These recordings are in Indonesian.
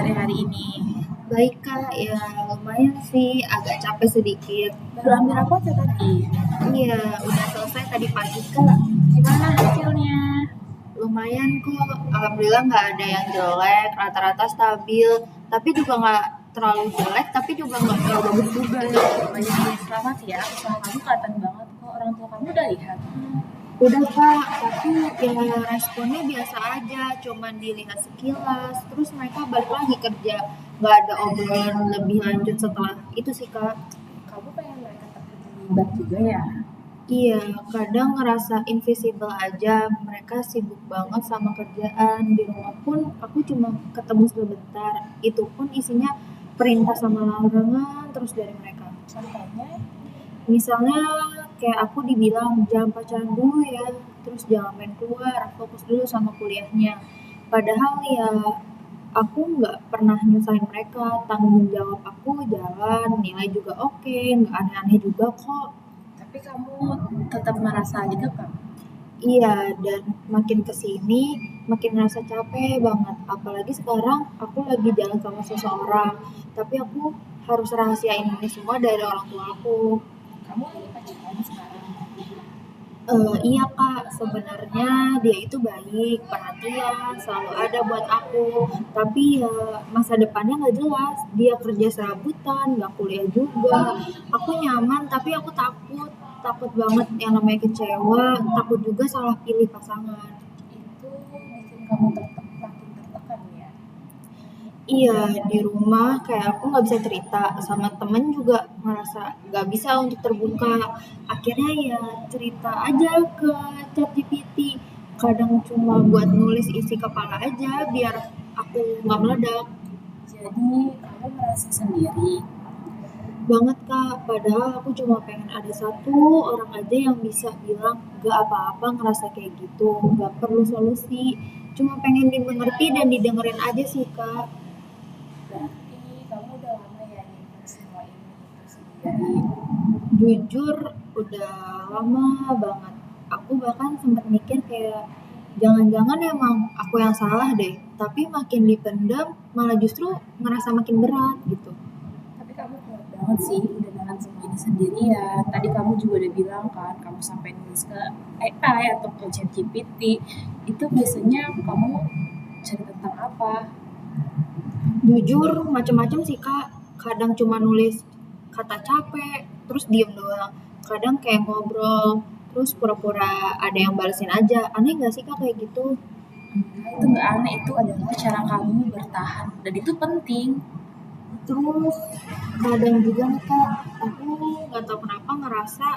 hari-hari ini? Baik Kak, ya lumayan sih, agak capek sedikit. Baru ambil rapotnya tadi. Iya, udah selesai tadi pagi Kak. Gimana hasilnya? Lumayan kok, alhamdulillah nggak ada yang jelek, rata-rata stabil. Tapi juga nggak terlalu jelek, tapi juga nggak terlalu bagus juga. Banyak yang selamat ya. Usaha kamu kelihatan banget kok. Orang tua kamu udah lihat. Udah Kak, tapi ya responnya biasa aja, cuman dilihat sekilas. Terus mereka balik lagi kerja, nggak ada obrolan lebih lanjut setelah itu sih Kak. Kamu pengen mereka terlibat juga ya? Iya, kadang ngerasa invisible aja. Mereka sibuk banget sama kerjaan. Di rumah pun aku cuma ketemu sebentar. Itu pun isinya perintah sama larangan terus dari mereka. Contohnya, Misalnya kayak aku dibilang jangan pacaran dulu ya, terus jangan main keluar, fokus dulu sama kuliahnya. Padahal ya aku nggak pernah nyusahin mereka. Tanggung jawab aku jalan, nilai juga oke, nggak aneh-aneh juga kok. tapi kamu tetap merasa dikekang. Iya, dan makin kesini makin ngerasa capek banget. Apalagi sekarang aku lagi jalan sama seseorang, tapi aku harus rahasiain ini semua dari orang tua aku. Kamu lagi pacaran sekarang. Iya kak, sebenarnya dia itu baik, perhatian, selalu ada buat aku. Tapi ya masa depannya nggak jelas. Dia kerja serabutan, nggak kuliah juga. Aku nyaman, tapi aku takut, takut banget yang namanya kecewa, takut juga salah pilih pasangan. Itu bikin kamu makin tertekan ya. Iya, di rumah kayak aku nggak bisa cerita sama temen juga ngerasa nggak bisa untuk terbuka. Akhirnya ya cerita aja ke ChatGPT. Kadang cuma buat nulis isi kepala aja biar aku nggak meledak. Jadi kamu merasa sendiri. Banget kak, padahal aku cuma pengen ada satu orang aja yang bisa bilang gak apa-apa ngerasa kayak gitu, gak perlu solusi. Cuma pengen dimengerti dan didengerin aja sih kak. Berarti kamu udah lama ya nyimpen semua ini itu sendiri. Jujur udah lama banget. Aku bahkan sempat mikir kayak jangan-jangan emang aku yang salah deh. Tapi makin dipendam malah justru ngerasa makin berat gitu. Tapi kamu kuat banget sih udah nahan semua ini sendirian. Tadi kamu juga udah bilang kan kamu sampai nulis ke AI atau ke ChatGPT. Itu biasanya kamu cari tentang apa? Jujur macem-macem sih kak. Kadang cuma nulis kata capek, terus diem doang. Kadang kayak ngobrol, terus pura-pura ada yang balesin aja. Aneh gak sih kak kayak gitu? Nah, itu nggak aneh, itu adalah cara kamu bertahan dan itu penting. Terus kadang juga nih kak, aku nggak tahu kenapa ngerasa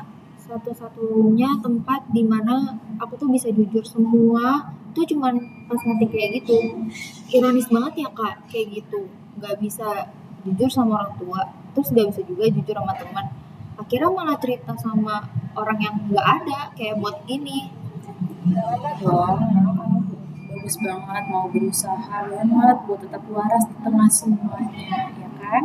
satu-satunya tempat di mana aku tuh bisa jujur semua tuh cuman pas ngetik kayak gitu. Ironis banget ya kak, kayak gitu. Nggak bisa jujur sama orang tua, terus nggak bisa juga jujur sama teman. Akhirnya malah cerita sama orang yang nggak ada, kayak buat gini. Gak apa dong, kamu bagus banget mau berusaha banget buat tetap waras di tengah semuanya, ya kan?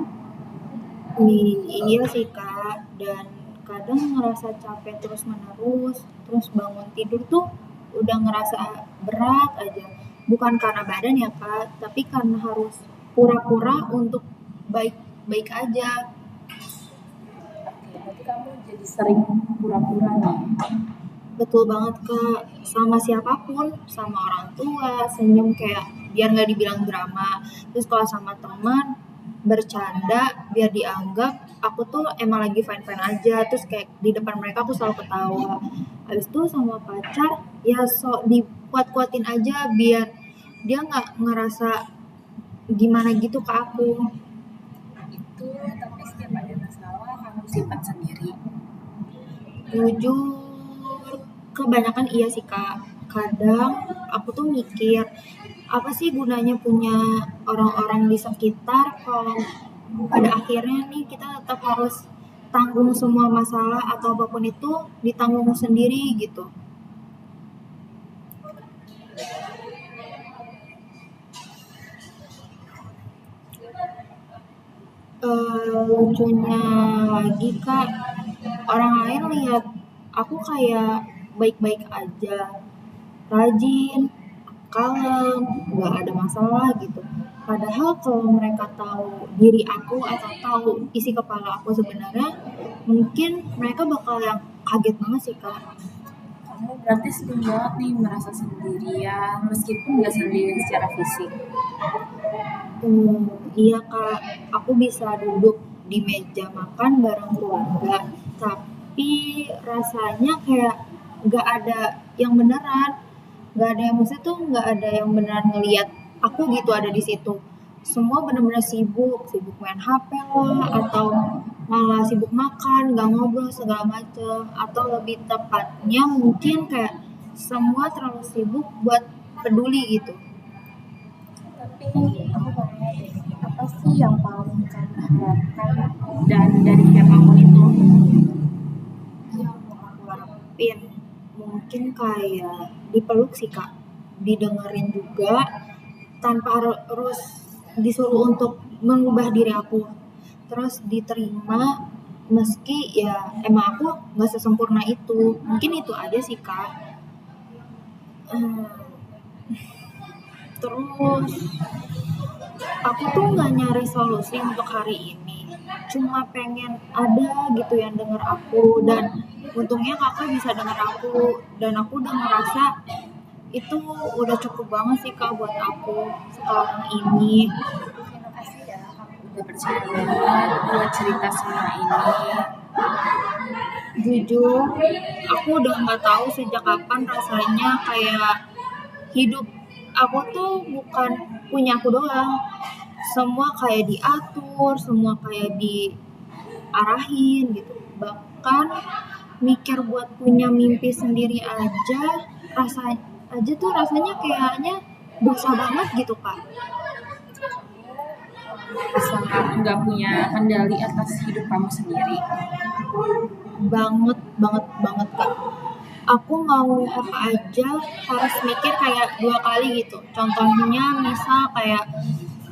Iya sih kak, dan kadang ngerasa capek terus menerus, terus bangun tidur tuh udah ngerasa berat aja. Bukan karena badan ya kak, tapi karena harus pura-pura untuk baik-baik aja. Oke, berarti kamu jadi sering pura-pura nih. Betul banget kak, sama siapapun, sama orang tua, senyum kayak biar nggak dibilang drama. Terus kalau sama teman, bercanda biar dianggap aku tuh emang lagi fine-fine aja. Terus kayak di depan mereka aku selalu ketawa. Habis itu sama pacar, ya sok dikuat-kuatin aja biar dia nggak ngerasa gimana gitu ke aku. Itu tapi setiap ada masalah kamu simpan sendiri. Jujur, kebanyakan iya sih kak. Kadang aku tuh mikir, apa sih gunanya punya orang-orang di sekitar kalau pada akhirnya nih kita tetap harus tanggung semua masalah atau apapun itu ditanggung sendiri gitu. Lucunya lagi kak, orang lain lihat aku kayak baik-baik aja, rajin, kalem, nggak ada masalah gitu. Padahal kalau mereka tahu diri aku atau tahu isi kepala aku sebenarnya, mungkin mereka bakal yang kaget banget sih kak. Kamu berarti sering banget nih merasa sendirian, meskipun nggak sendirian secara fisik. Iya kak, aku bisa duduk di meja makan bareng keluarga, tapi rasanya kayak nggak ada yang beneran, nggak ada yang maksudnya tuh nggak ada yang beneran ngelihat aku gitu ada di situ. Semua bener-bener sibuk, sibuk main HP lah, atau malah sibuk makan, nggak ngobrol segala macem, atau lebih tepatnya mungkin kayak semua terlalu sibuk buat peduli gitu. Tapi aku mau nanya deh, apa sih yang paling kamu harapkan dan dari siapapun itu? Yang mau aku harapin mungkin kayak dipeluk sih kak, didengerin juga tanpa harus disuruh untuk mengubah diri aku, terus diterima meski ya emang aku nggak sesempurna itu, mungkin itu aja sih kak. Hmm, terus aku tuh nggak nyari solusi untuk hari ini, cuma pengen ada gitu yang denger aku, dan untungnya kakak bisa denger aku, dan aku udah ngerasa itu udah cukup banget sih kak buat aku sekarang ini. Terima kasih ya, kamu udah percaya banget buat cerita semua ini. Jujur aku udah nggak tahu sejak kapan rasanya kayak hidup aku tuh bukan punya aku doang, semua kayak diatur, semua kayak diarahin gitu, bahkan mikir buat punya mimpi sendiri aja rasanya kayaknya dosa banget gitu kak. Bisa nggak punya kendali atas hidup kamu sendiri. Banget banget banget kak, aku mau apa aja harus mikir kayak dua kali gitu, contohnya misal kayak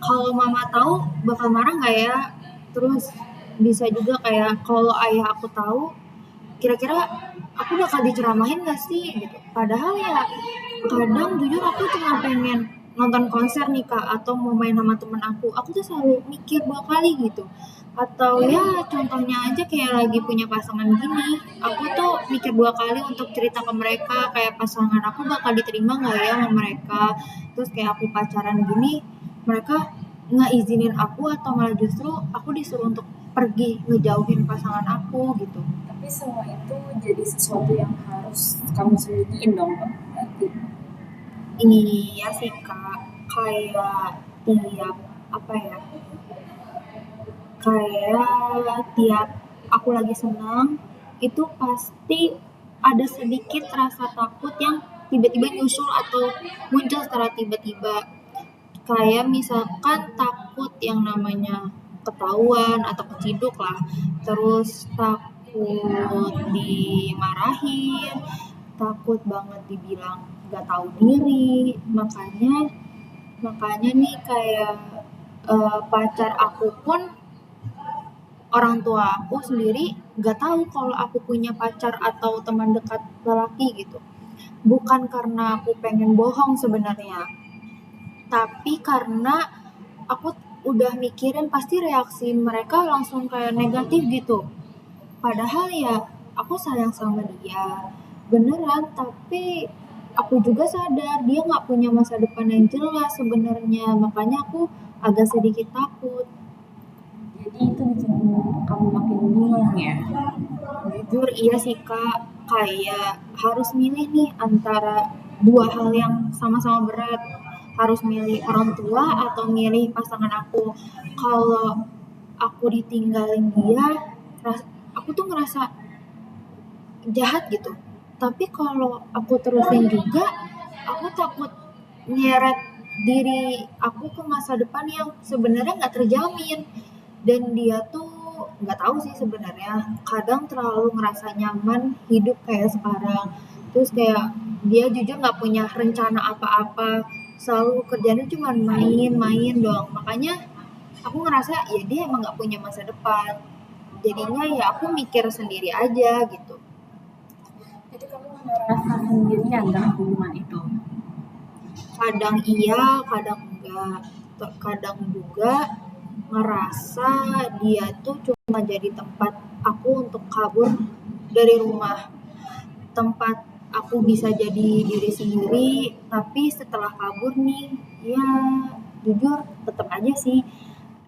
kalau mama tahu bakal marah nggak ya, terus bisa juga kayak kalau ayah aku tahu kira-kira aku bakal diceramahin gak sih gitu. Padahal ya kadang jujur aku cuma pengen nonton konser nih kak, atau mau main sama temen aku tuh selalu mikir dua kali gitu. Atau ya contohnya aja kayak lagi punya pasangan gini, aku tuh mikir dua kali untuk cerita ke mereka kayak pasangan aku bakal diterima gak ya sama mereka. Terus kayak aku pacaran gini, mereka nggak izinin aku atau malah justru aku disuruh untuk pergi ngejauhin pasangan aku gitu. Tapi semua itu jadi sesuatu yang harus kamu sembunyiin dong, Pak. Berarti. Iya sih kak, kayak tiap apa ya, kayak tiap aku lagi senang itu pasti ada sedikit rasa takut yang tiba-tiba nyusul atau muncul secara tiba-tiba, kayak misalkan takut yang namanya ketahuan atau keciduk lah, terus takut dimarahin, takut banget dibilang gak tahu diri. Makanya nih kayak pacar aku pun, orang tua aku sendiri gak tahu kalau aku punya pacar atau teman dekat lelaki gitu, bukan karena aku pengen bohong sebenarnya, tapi karena aku udah mikirin pasti reaksi mereka langsung kayak negatif gitu. Padahal ya aku sayang sama dia beneran, tapi aku juga sadar dia nggak punya masa depan yang jelas sebenarnya, makanya aku agak sedikit takut. Jadi itu bikin kamu makin bingung ya. Jujur iya sih kak, kayak harus milih nih antara dua hal yang sama-sama berat, harus milih orang tua atau milih pasangan aku. Kalau aku ditinggalin dia, aku tuh ngerasa jahat gitu, tapi kalau aku terusin juga aku takut nyeret diri aku ke masa depan yang sebenarnya nggak terjamin, dan dia tuh nggak tahu sih sebenarnya kadang terlalu ngerasa nyaman hidup kayak sekarang, terus kayak dia jujur nggak punya rencana apa-apa, selalu kerjanya cuma main-main doang, makanya aku ngerasa ya dia emang nggak punya masa depan, jadinya ya aku mikir sendiri aja gitu. Jadi kamu merasa sendirian dalam hubungan itu. Kadang iya kadang enggak, kadang juga ngerasa dia tuh cuma jadi tempat aku untuk kabur dari rumah, tempat aku bisa jadi diri sendiri. Tapi setelah kabur nih, ya jujur tetap aja sih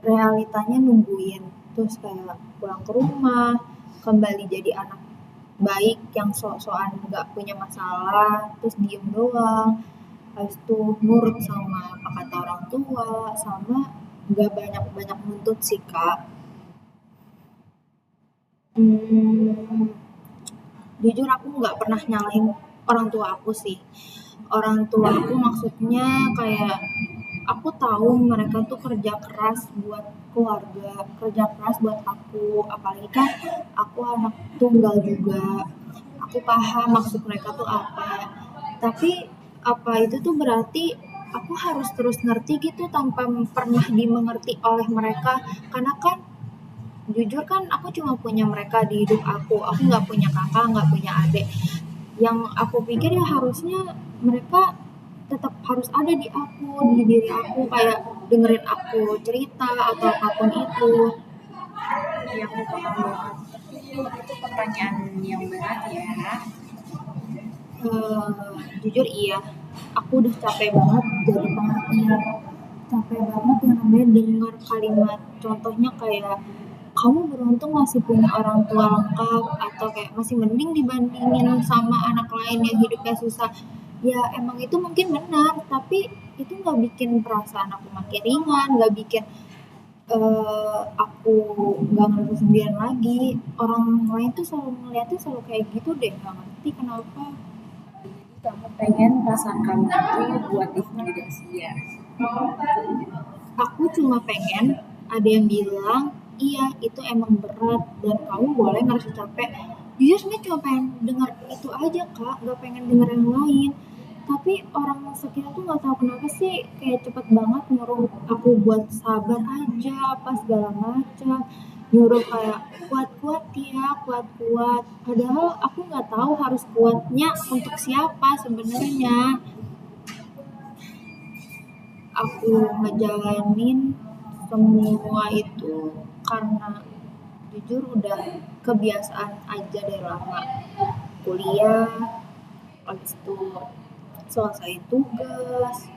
realitanya nungguin, terus kayak pulang ke rumah kembali jadi anak baik yang sok-sokan nggak punya masalah, terus diem doang, habis itu nurut sama apa kata orang tua, sama nggak banyak-banyak nuntut sih kak. Hmm, jujur aku nggak pernah nyalahin orang tua aku sih. Orang tua aku maksudnya kayak aku tahu mereka tuh kerja keras buat keluarga, kerja keras buat aku, apalagi kan aku anak tunggal juga. Aku paham maksud mereka tuh apa. Tapi apa itu tuh berarti aku harus terus ngerti gitu tanpa pernah dimengerti oleh mereka, karena kan jujur kan aku cuma punya mereka di hidup aku nggak punya kakak, nggak punya adik. Yang aku pikir ya harusnya mereka tetap harus ada di aku, di diri aku, kayak dengerin aku cerita atau apapun itu. Iya, aku paham banget. Tapi itu pertanyaan yang berat ya. Jujur iya, aku udah capek banget jadi pengertian, capek banget yang namanya dengar kalimat contohnya kayak kamu beruntung masih punya orang tua lengkap, atau kayak masih mending dibandingin sama anak lain yang hidupnya susah. Ya emang itu mungkin benar, tapi itu nggak bikin perasaan aku makin ringan, nggak bikin aku nggak ngerasa sendirian lagi. Orang lain tuh selalu ngeliatnya selalu kayak gitu deh, nggak ngerti kenapa. Kamu pengen perasaan kamu itu buat divalidasi ya. Aku cuma pengen ada yang bilang, iya itu emang berat dan kamu boleh ngerasa capek. Jujur sebenarnya cuma pengen dengar itu aja kak, gak pengen denger yang lain. Tapi orang sekitar tuh gak tahu kenapa sih kayak cepet banget nyuruh aku buat sabar aja, apa segala macam. Nyuruh kayak kuat-kuat ya, kuat-kuat. Padahal aku nggak tahu harus kuatnya untuk siapa sebenarnya. Aku ngejalanin semua itu karena jujur udah kebiasaan aja dari lama. Kuliah, habis itu selesai tugas,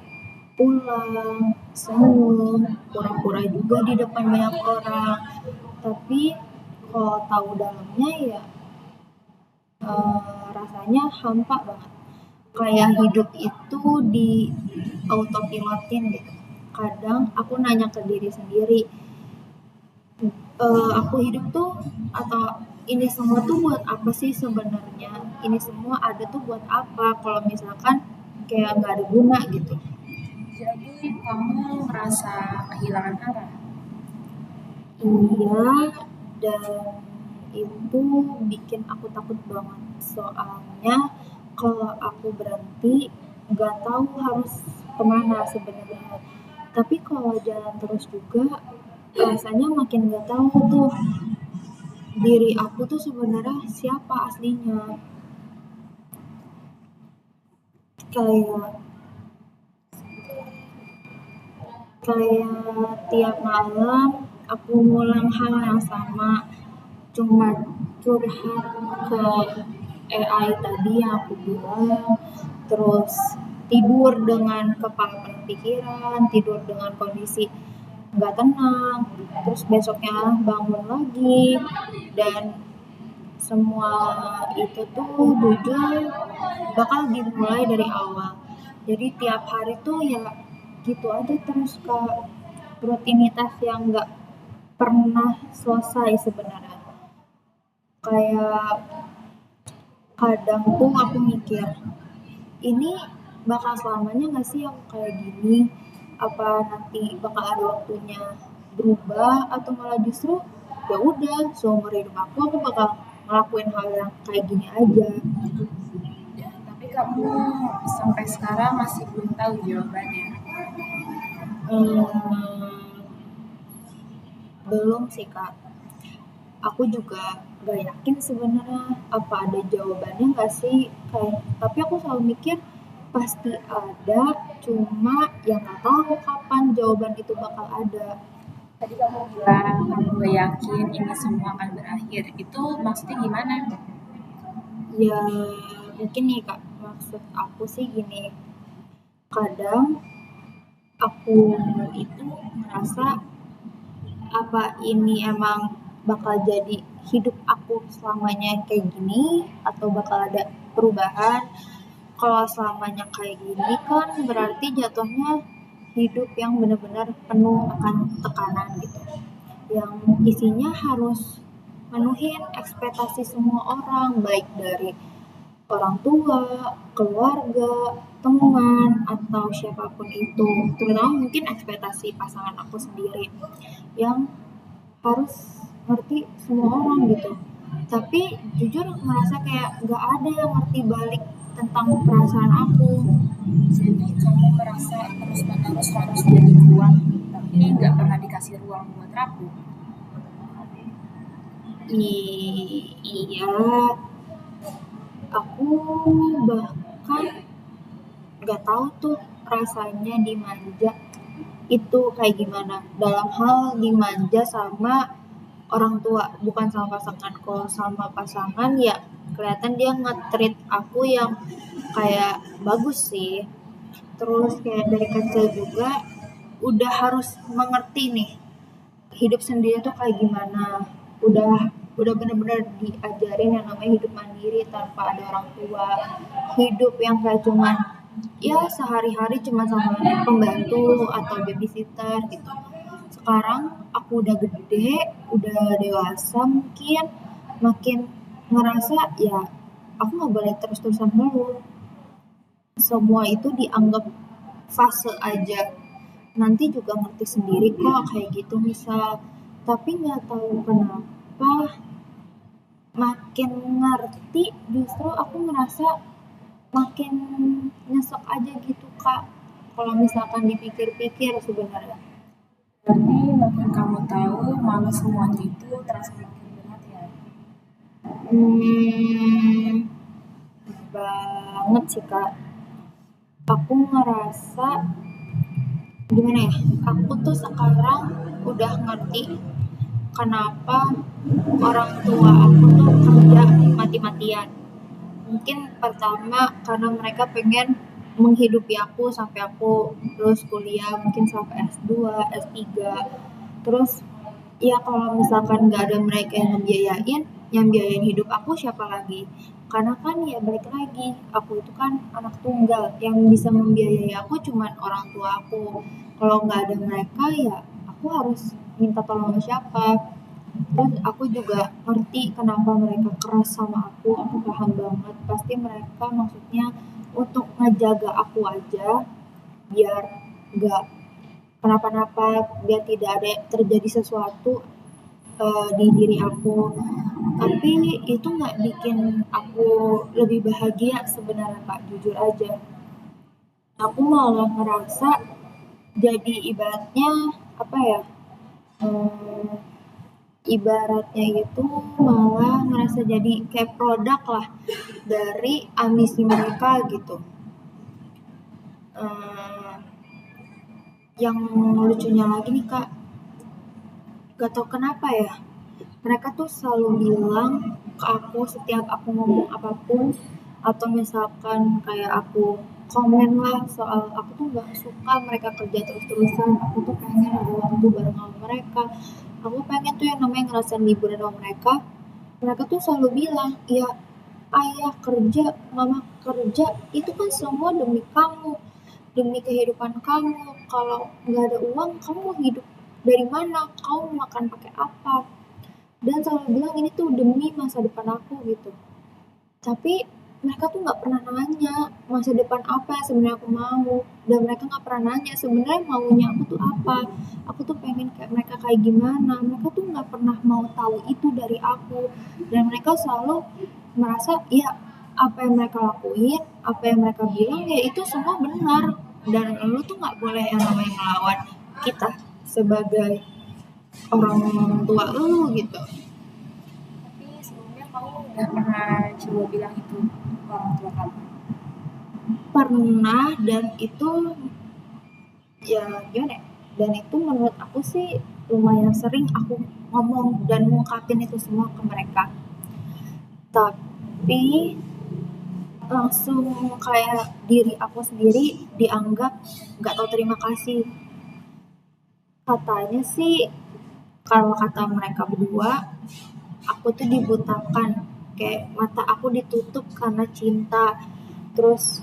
pulang, senyum, pura-pura juga di depan banyak orang. Tapi kalau tahu dalamnya ya rasanya hampa banget. Kayak hidup itu di autopilotin gitu. Kadang aku nanya ke diri sendiri, aku hidup tuh atau ini semua tuh buat apa sih sebenarnya? Ini semua ada tuh buat apa? Kalau misalkan kayak nggak ada guna gitu. Jadi kamu merasa kehilangan arah. Iya, dan itu bikin aku takut banget. Soalnya kalau aku berhenti, nggak tahu harus kemana sebenarnya. Tapi kalau jalan terus juga, rasanya makin nggak tahu tuh diri aku tuh sebenarnya siapa aslinya. Kayak kayak tiap malam aku ngulang hal yang sama, cuma curhat ke AI tadi yang aku bilang, terus tidur dengan kepala penuh pikiran, tidur dengan kondisi nggak tenang, terus besoknya bangun lagi, dan semua itu tuh jujur bakal dimulai dari awal. Jadi tiap hari tuh ya gitu aja terus kak, rutinitas yang nggak pernah selesai sebenarnya. Kayak kadang tuh aku mikir, ini bakal selamanya nggak sih aku kayak gini? Apa nanti bakal ada waktunya berubah, atau malah justru ya udah seumur hidup aku bakal ngelakuin hal yang kayak gini aja. Tapi kamu sampai sekarang masih belum tahu jawabannya. Hmm, belum sih kak. Aku juga gak yakin sebenarnya apa ada jawabannya nggak sih, kayak tapi aku selalu mikir pasti ada, cuma yang nggak tahu kapan jawaban itu bakal ada. Tadi kamu bilang kamu gak yakin ini semua akan berakhir. Itu maksudnya gimana? Ya mungkin nih Kak, maksud aku sih gini, kadang aku itu merasa apa ini emang bakal jadi hidup aku selamanya kayak gini atau bakal ada perubahan. Kalau selamanya kayak gini kan berarti jatuhnya hidup yang benar-benar penuh akan tekanan gitu, yang isinya harus menuhin ekspektasi semua orang, baik dari orang tua, keluarga, teman, atau siapapun itu. Terutama mungkin ekspektasi pasangan aku sendiri yang harus ngerti semua orang gitu. Tapi jujur ngerasa kayak gak ada yang ngerti balik tentang perasaan aku. Jadi kamu merasa terus-menerus harus jadi kuat, tapi nggak pernah dikasih ruang buat rapuh. Iya, aku bahkan gak tahu tuh rasanya dimanja itu kayak gimana. Dalam hal dimanja sama orang tua, bukan sama pasangan. Kalau sama pasangan ya kelihatan dia nge-treat aku yang kayak bagus sih. Terus kayak dari kecil juga udah harus mengerti nih hidup sendiri tuh kayak gimana. Udah bener-bener diajarin yang namanya hidup mandiri tanpa ada orang tua, hidup yang kayak cuman ya sehari-hari cuma sama pembantu atau babysitter gitu. Sekarang aku udah gede, udah dewasa, mungkin makin ngerasa ya aku nggak boleh terus-terusan ngeluh. Semua itu dianggap fase aja. Nanti juga ngerti sendiri kok kayak gitu misal. Tapi nggak tahu kenapa makin ngerti justru aku ngerasa makin nyesek aja gitu Kak. Kalau misalkan dipikir-pikir sebenarnya. Berarti makin kamu tahu, malah semuanya itu terasa makin berat ya. Banget sih Kak. Aku ngerasa gimana ya? Aku tuh sekarang udah ngerti kenapa orang tua aku tuh kerja mati-matian. Mungkin pertama karena mereka pengen menghidupi aku sampai aku lulus kuliah, mungkin sampai S2, S3. Terus ya kalau misalkan nggak ada mereka yang ngebiayain, yang biayain hidup aku siapa lagi? Karena kan ya balik lagi, aku itu kan anak tunggal, yang bisa membiayai aku cuman orang tua aku. Kalau nggak ada mereka ya aku harus minta tolong sama siapa? Terus aku juga ngerti kenapa mereka keras sama aku paham banget. Pasti mereka maksudnya untuk ngejaga aku aja biar nggak kenapa-napa, biar tidak ada terjadi sesuatu di diri aku. Tapi itu nggak bikin aku lebih bahagia sebenarnya Kak, jujur aja. Aku malah ngerasa jadi ibaratnya apa ya? Hmm, ibaratnya itu malah ngerasa jadi kayak produk lah dari ambisi mereka gitu. Yang lucunya lagi nih Kak, gak tau kenapa ya, mereka tuh selalu bilang ke aku setiap aku ngomong apapun, atau misalkan kayak aku komen lah soal aku tuh gak suka mereka kerja terus-terusan, aku tuh pengen ada waktu bareng sama mereka, aku pengen tuh yang namanya ngerasain liburan sama mereka. Mereka tuh selalu bilang, ya ayah kerja, mama kerja, itu kan semua demi kamu, demi kehidupan kamu. Kalau nggak ada uang, kamu mau hidup dari mana? Kamu makan pakai apa? Dan selalu bilang ini tuh demi masa depan aku gitu. Tapi mereka tuh nggak pernah nanya masa depan apa yang sebenarnya aku mau, dan mereka nggak pernah nanya sebenarnya maunya aku tuh apa. Aku tuh pengen kayak mereka kayak gimana. Mereka tuh nggak pernah mau tahu itu dari aku, dan mereka selalu merasa ya apa yang mereka lakuin, apa yang mereka bilang ya itu semua benar, dan lu tuh nggak boleh yang namanya melawan kita sebagai orang tua lu gitu. Tapi sebelumnya kamu udah pernah coba bilang itu ke orang tua kamu? Pernah, dan itu ya gimana ya? Dan itu menurut aku sih lumayan sering aku ngomong dan ngungkapin itu semua ke mereka. Tapi langsung kayak diri aku sendiri dianggap nggak tahu terima kasih. Katanya sih kalau kata mereka berdua, aku tuh dibutakan, kayak mata aku ditutup karena cinta, terus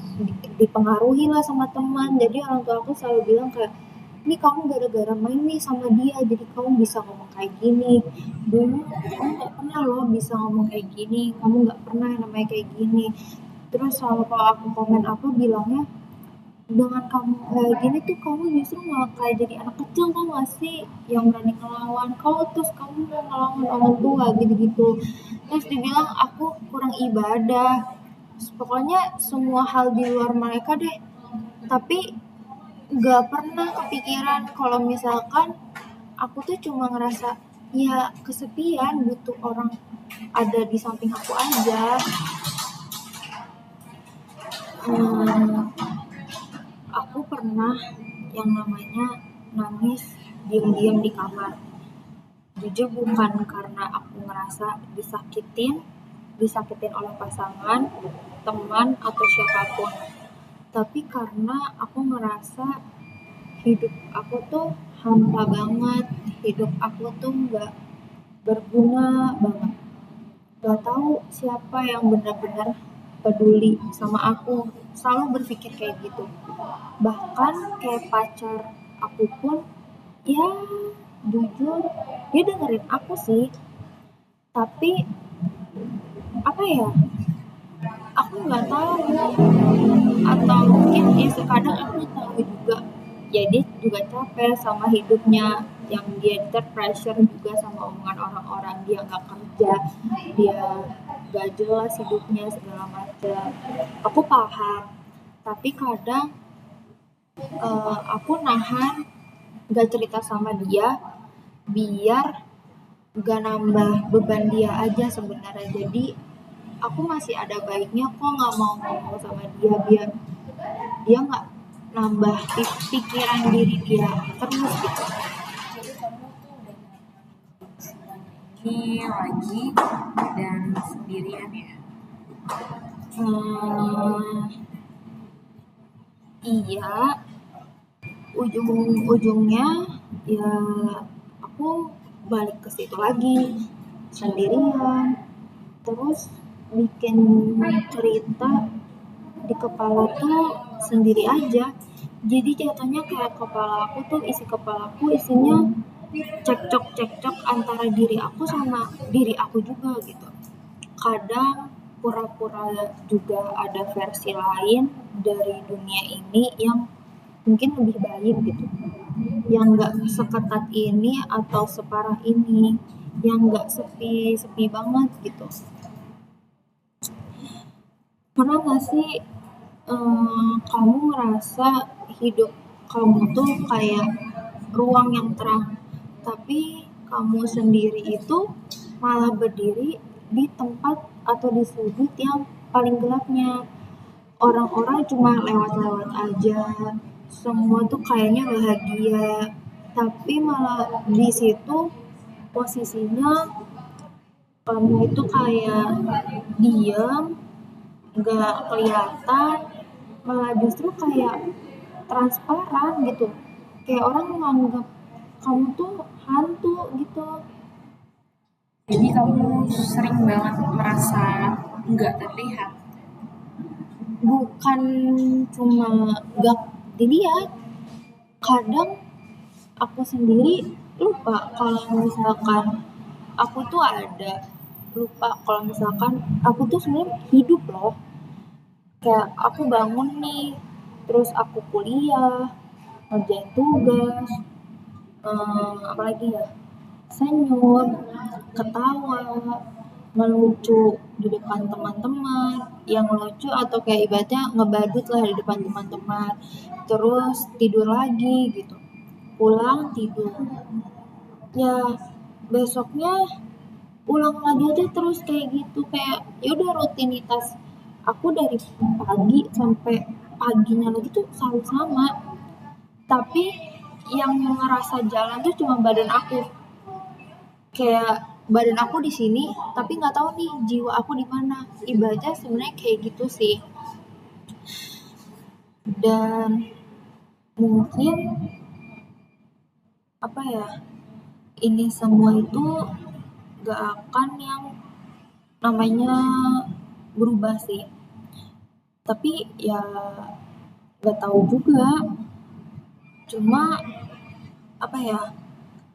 dipengaruhi lah sama teman. Jadi orang tua aku selalu bilang kayak, ini kamu gara-gara main nih sama dia jadi kamu bisa ngomong kayak gini. Dulu kamu nggak pernah loh bisa ngomong kayak gini, kamu nggak pernah yang namanya kayak gini. Terus selalu kalau aku komen apa bilangnya, dengan kamu kayak gini tuh kamu justru malah kayak jadi anak kecil, tau gak sih, yang berani ngelawan kau, terus kamu mau ngelawan orang tua gitu-gitu. Terus dibilang aku kurang ibadah, pokoknya semua hal di luar mereka deh. Tapi gak pernah kepikiran kalau misalkan aku tuh cuma ngerasa ya kesepian, butuh orang ada di samping aku aja. Aku pernah yang namanya nangis diam-diam di kamar. Jujur bukan karena aku ngerasa disakitin oleh pasangan, teman, atau siapapun. Tapi karena aku ngerasa hidup aku tuh hampa banget, hidup aku tuh gak berguna banget. Gak tahu siapa yang benar-benar peduli sama aku. Selalu berpikir kayak gitu. Bahkan kayak pacar aku pun ya jujur dia dengerin aku sih, tapi apa ya, aku nggak tahu, atau mungkin ya sekadang aku tahu juga ya dia juga capek sama hidupnya yang dia terpressure juga sama omongan orang-orang, dia nggak kerja, dia gak jelas hidupnya segala macam. Aku paham, tapi kadang aku nahan gak cerita sama dia biar gak nambah beban dia aja sebenarnya. Jadi aku masih ada baiknya kok nggak mau ngomong sama dia biar dia nggak nambah pikiran diri dia terus gitu. Jadi kamu tuh udah ini lagi dan sendirian ya. Iya, ujung-ujungnya ya aku balik ke situ lagi sendirian, terus bikin cerita di kepala tuh sendiri aja. Jadi jatuhnya kayak isi kepala aku isinya cekcok antara diri aku sama diri aku juga gitu. Kadang pura-pura juga ada versi lain dari dunia ini yang mungkin lebih baik gitu, yang nggak seketat ini atau separah ini, yang nggak sepi banget gitu. Pernah nggak sih kamu ngerasa hidup kamu tuh kayak ruang yang terang, tapi kamu sendiri itu malah berdiri di tempat atau di sudut yang paling gelapnya. Orang-orang cuma lewat-lewat aja, semua tuh kayaknya bahagia, tapi malah di situ posisinya kamu itu kayak diam, nggak kelihatan, malah justru kayak transparan gitu, kayak orang menganggap kamu tuh hantu gitu. Jadi kamu sering banget merasa nggak terlihat. Bukan cuma gak dilihat, kadang aku sendiri lupa kalau misalkan aku tuh ada, lupa kalau misalkan aku tuh sebenarnya hidup loh. Kayak aku bangun nih, terus aku kuliah, ngerjain tugas, apalagi ya, senyum, ketawa, ngelucu di depan teman-teman, yang lucu atau kayak ibaratnya ngebadut lah di depan teman-teman, terus tidur lagi gitu, pulang tidur, ya besoknya ulang lagi aja terus kayak gitu, kayak ya udah rutinitas aku dari pagi sampai paginya lagi tuh selalu sama. Tapi yang ngerasa jalan tuh cuma badan aku, kayak badan aku di sini tapi nggak tahu nih jiwa aku di mana. Ibaratnya sebenarnya kayak gitu sih. Dan mungkin apa ya, ini semua itu gak akan yang namanya berubah sih, tapi ya gak tahu juga. Cuma apa ya,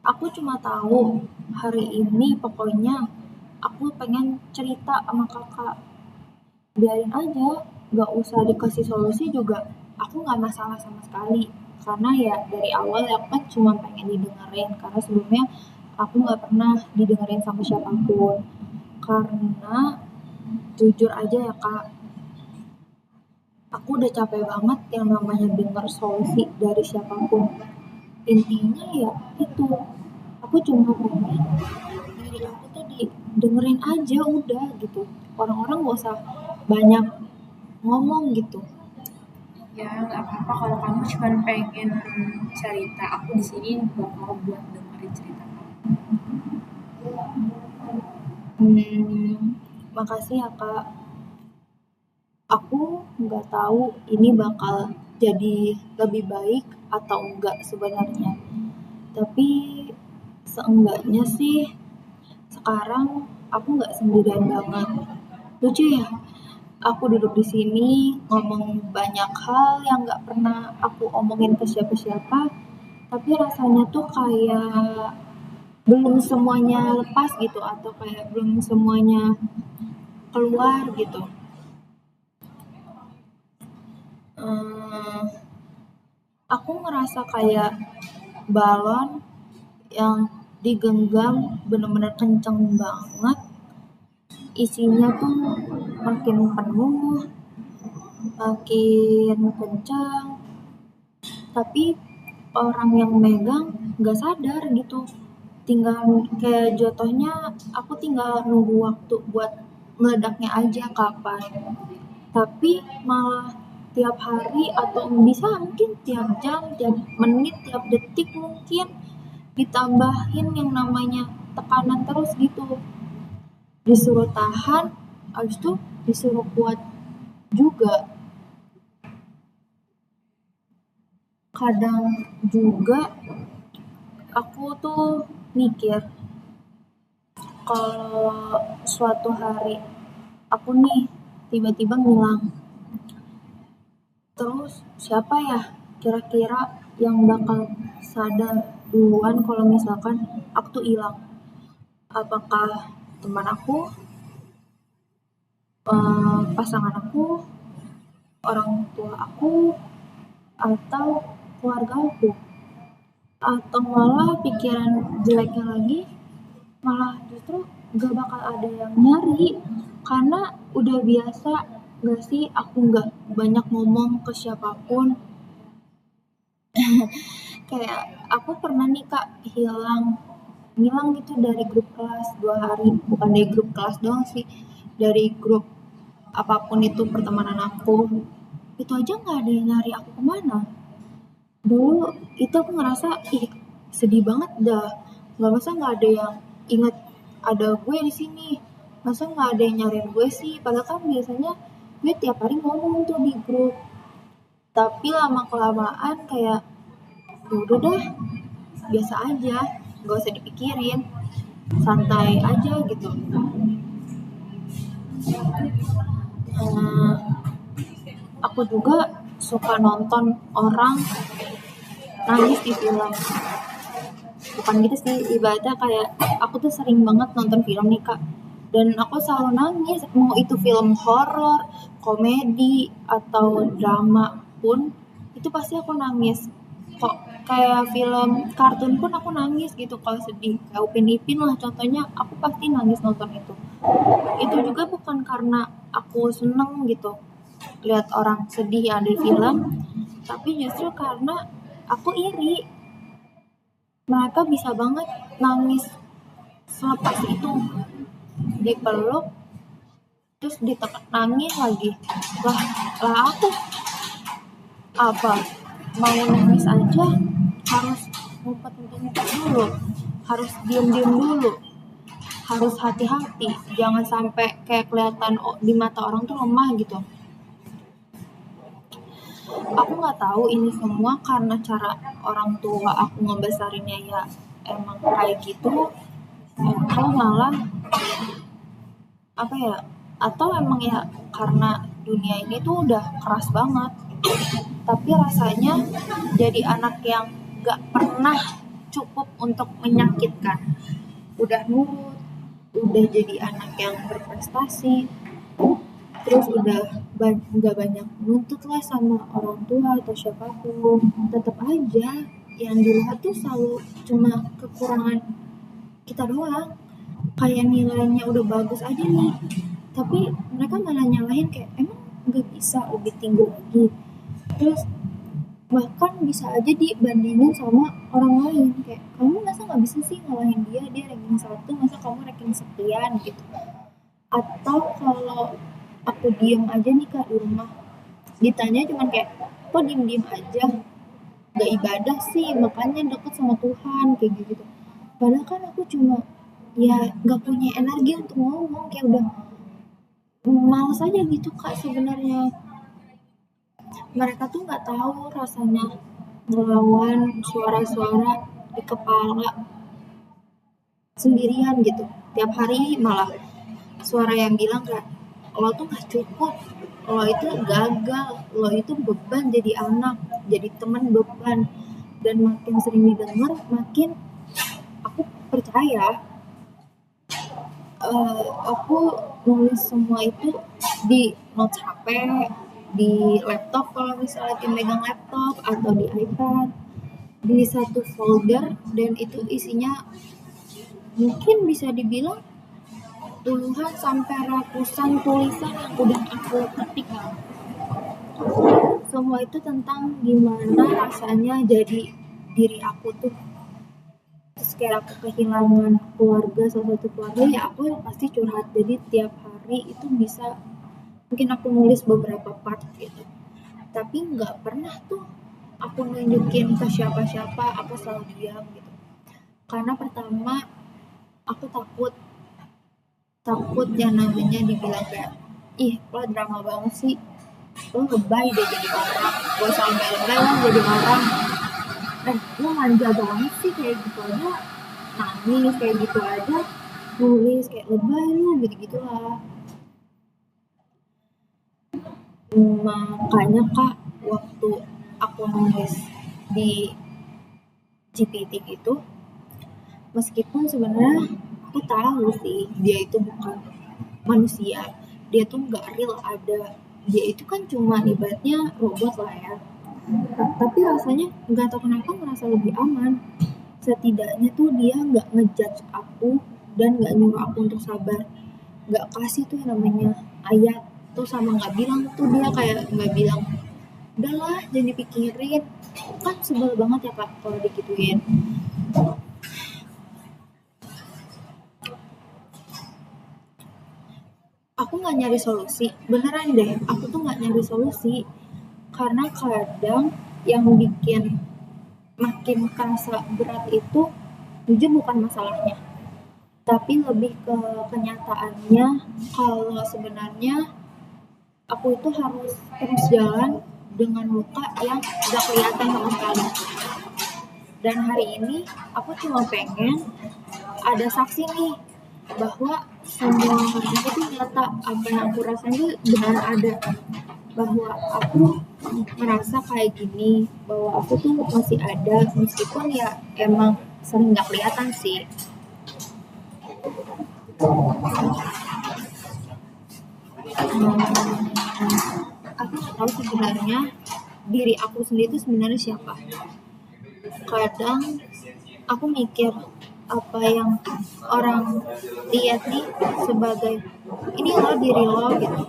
aku cuma tahu hari ini pokoknya aku pengen cerita sama kakak. Biarin aja, gak usah dikasih solusi juga aku gak masalah sama sekali, karena ya dari awal aku kan cuma pengen didengerin, karena sebelumnya aku gak pernah didengerin sama siapapun. Karena jujur aja ya kak, aku udah capek banget yang namanya denger solusi dari siapapun. Intinya ya itu, aku cuma pengen diri aku tuh didengerin aja udah gitu. Orang-orang gak usah banyak ngomong gitu. Ya nggak apa-apa kalau kamu cuma pengen cerita, aku di sini bakal buat dengerin cerita kamu. Makasih ya kak. Aku nggak tahu ini bakal jadi lebih baik atau enggak sebenarnya. Tapi seenggaknya sih sekarang aku nggak sendirian banget. Lucu ya, aku duduk di sini ngomong banyak hal yang nggak pernah aku omongin ke siapa-siapa, tapi rasanya tuh kayak belum semuanya lepas gitu, atau kayak belum semuanya keluar gitu. Aku ngerasa kayak balon yang digenggam bener-bener kenceng banget, isinya tuh makin penuh, makin kencang, tapi orang yang megang gak sadar gitu. Tinggal kayak jatuhnya aku tinggal nunggu waktu buat meledaknya aja kapan. Tapi malah tiap hari atau bisa mungkin tiap jam, tiap menit, tiap detik mungkin ditambahin yang namanya tekanan terus gitu. Disuruh tahan, habis itu disuruh kuat juga. Kadang juga aku tuh mikir, kalau suatu hari aku nih tiba-tiba ngilang, terus siapa ya kira-kira yang bakal sadar duluan kalau misalkan aku tuh hilang? Apakah teman aku, pasangan aku, orang tua aku, atau keluarga aku? Atau malah pikiran jeleknya lagi, malah justru gak bakal ada yang nyari, karena udah biasa gak sih aku gak banyak ngomong ke siapapun. Kayak aku pernah nih kak ngilang gitu dari grup kelas 2 hari, bukan dari grup kelas doang sih, dari grup apapun itu pertemanan aku, itu aja nggak ada yang nyari aku kemana. Dulu itu aku ngerasa sedih banget dah, nggak, masa nggak ada yang inget ada gue di sini, masa nggak ada yang nyariin gue sih, padahal kan biasanya gue tiap hari ngomong tuh di grup. Tapi lama kelamaan kayak ya udah dah, biasa aja, gak usah dipikirin, santai aja gitu. Aku juga suka nonton orang nangis di film. Bukan gitu sih, ibaratnya kayak aku tuh sering banget nonton film nih kak, dan aku selalu nangis, mau itu film horor, komedi, atau drama pun itu pasti aku nangis. Kok kayak film kartun pun aku nangis gitu kalau sedih, kayak Upin Ipin lah contohnya, aku pasti nangis nonton itu. Itu juga bukan karena aku seneng gitu lihat orang sedih yang ada di film, tapi justru karena aku iri, mereka bisa banget nangis selepas itu, dipeluk terus ditekan nangis lagi. Lah aku apa, mau nangis aja harus ngumpet dulu, harus diem dulu, harus hati-hati, jangan sampai kayak kelihatan di mata orang tuh lemah gitu. Aku nggak tahu ini semua karena cara orang tua aku ngebesarinnya ya emang kayak gitu, atau malah apa ya, atau emang ya karena dunia ini tuh udah keras banget. Tapi rasanya jadi anak yang gak pernah cukup untuk menyakitkan. Udah nurut, udah jadi anak yang berprestasi, terus udah gak banyak nuntut lah sama orang tua atau siapapun. Tetap aja yang dilihat tuh selalu cuma kekurangan kita doang. Kayak nilainya udah bagus aja nih, tapi mereka malah nyalahin kayak emang gak bisa lebih tinggi lagi. Terus bahkan bisa aja dibandingin sama orang lain, kayak kamu masa nggak bisa sih ngalahin dia ranking 1, masa kamu ranking sekian gitu. Atau kalau aku diem aja nih kak di rumah, ditanya cuman kayak kok diem aja, gak ibadah sih makanya deket sama Tuhan kayak gitu. Padahal kan aku cuma ya gak punya energi untuk ngomong, kayak udah males aja gitu kak sebenarnya. Mereka tuh nggak tahu rasanya ngelawan suara-suara di kepala sendirian gitu. Tiap hari malah suara yang bilang kayak lo tuh nggak cukup, lo itu gagal, lo itu beban jadi anak, jadi teman beban. Dan makin sering didengar, makin aku percaya. Aku nulis semua itu di notes HP, di laptop kalau misalnya lagi megang laptop, atau di iPad, di satu folder, dan itu isinya mungkin bisa dibilang puluhan sampai ratusan tulisan yang udah aku ketik. Semua itu tentang gimana rasanya jadi diri aku tuh. Terus kayak aku kehilangan keluarga, salah satu keluarga, ya aku pasti curhat. Jadi tiap hari itu bisa mungkin aku nulis beberapa part gitu, tapi nggak pernah tuh aku nunjukin ke siapa-siapa, aku selalu diam gitu. Karena pertama aku takut yang namanya dibilang kayak ih lo drama banget sih, lo lebay deh jadi orang, gak usah lebay lah jadi orang, lo manja banget sih kayak gitu aja nangis, kayak gitu aja nulis, kayak lebay lo gitu-gitulah. Makanya kak, waktu aku nulis di GPT itu, meskipun sebenarnya aku tahu sih dia itu bukan manusia, dia tuh nggak real ada, dia itu kan cuma ibaratnya robot lah ya. Tapi rasanya nggak tahu kenapa ngerasa lebih aman. Setidaknya tuh dia nggak ngejudge aku dan nggak nyuruh aku untuk sabar, nggak kasih tuh yang namanya ayat tuh, sama nggak bilang tuh, dia kayak nggak bilang udahlah jangan dipikirin. Kan sebel banget ya kak kalau dikituin. Aku nggak nyari solusi, beneran deh, aku tuh nggak nyari solusi, karena kadang yang bikin makin kerasa berat itu jujur bukan masalahnya, tapi lebih ke kenyataannya. Kalau sebenarnya aku itu harus terus jalan dengan luka yang gak kelihatan sama sekali. Dan hari ini aku cuma pengen ada saksi nih bahwa semua itu tuh nyata, apa yang aku rasain itu benar ada, bahwa aku merasa kayak gini, bahwa aku tuh masih ada, meskipun ya emang sering gak kelihatan sih. Aku nggak tahu sebenarnya diri aku sendiri itu sebenarnya siapa. Kadang aku mikir apa yang orang lihat nih sebagai ini lo diri lo gitu,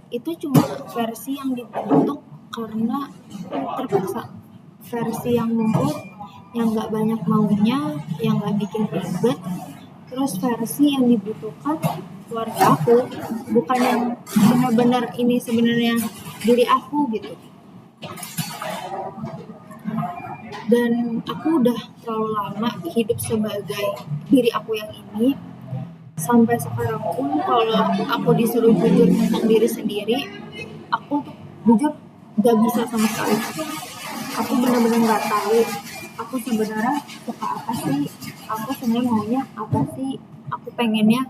itu cuma versi yang dibentuk karena terpaksa, versi yang lembut, yang nggak banyak maunya, yang nggak bikin ribet. Terus versi yang dibutuhkan keluarga aku, bukan yang benar-benar ini sebenarnya diri aku gitu. Dan aku udah terlalu lama hidup sebagai diri aku yang ini. Sampai sekarang pun kalau aku disuruh jujur tentang diri sendiri, aku tuh jujur gak bisa sama sekali. Aku benar-benar nggak tahu aku sebenarnya suka apa sih, aku sebenarnya maunya apa sih, aku pengennya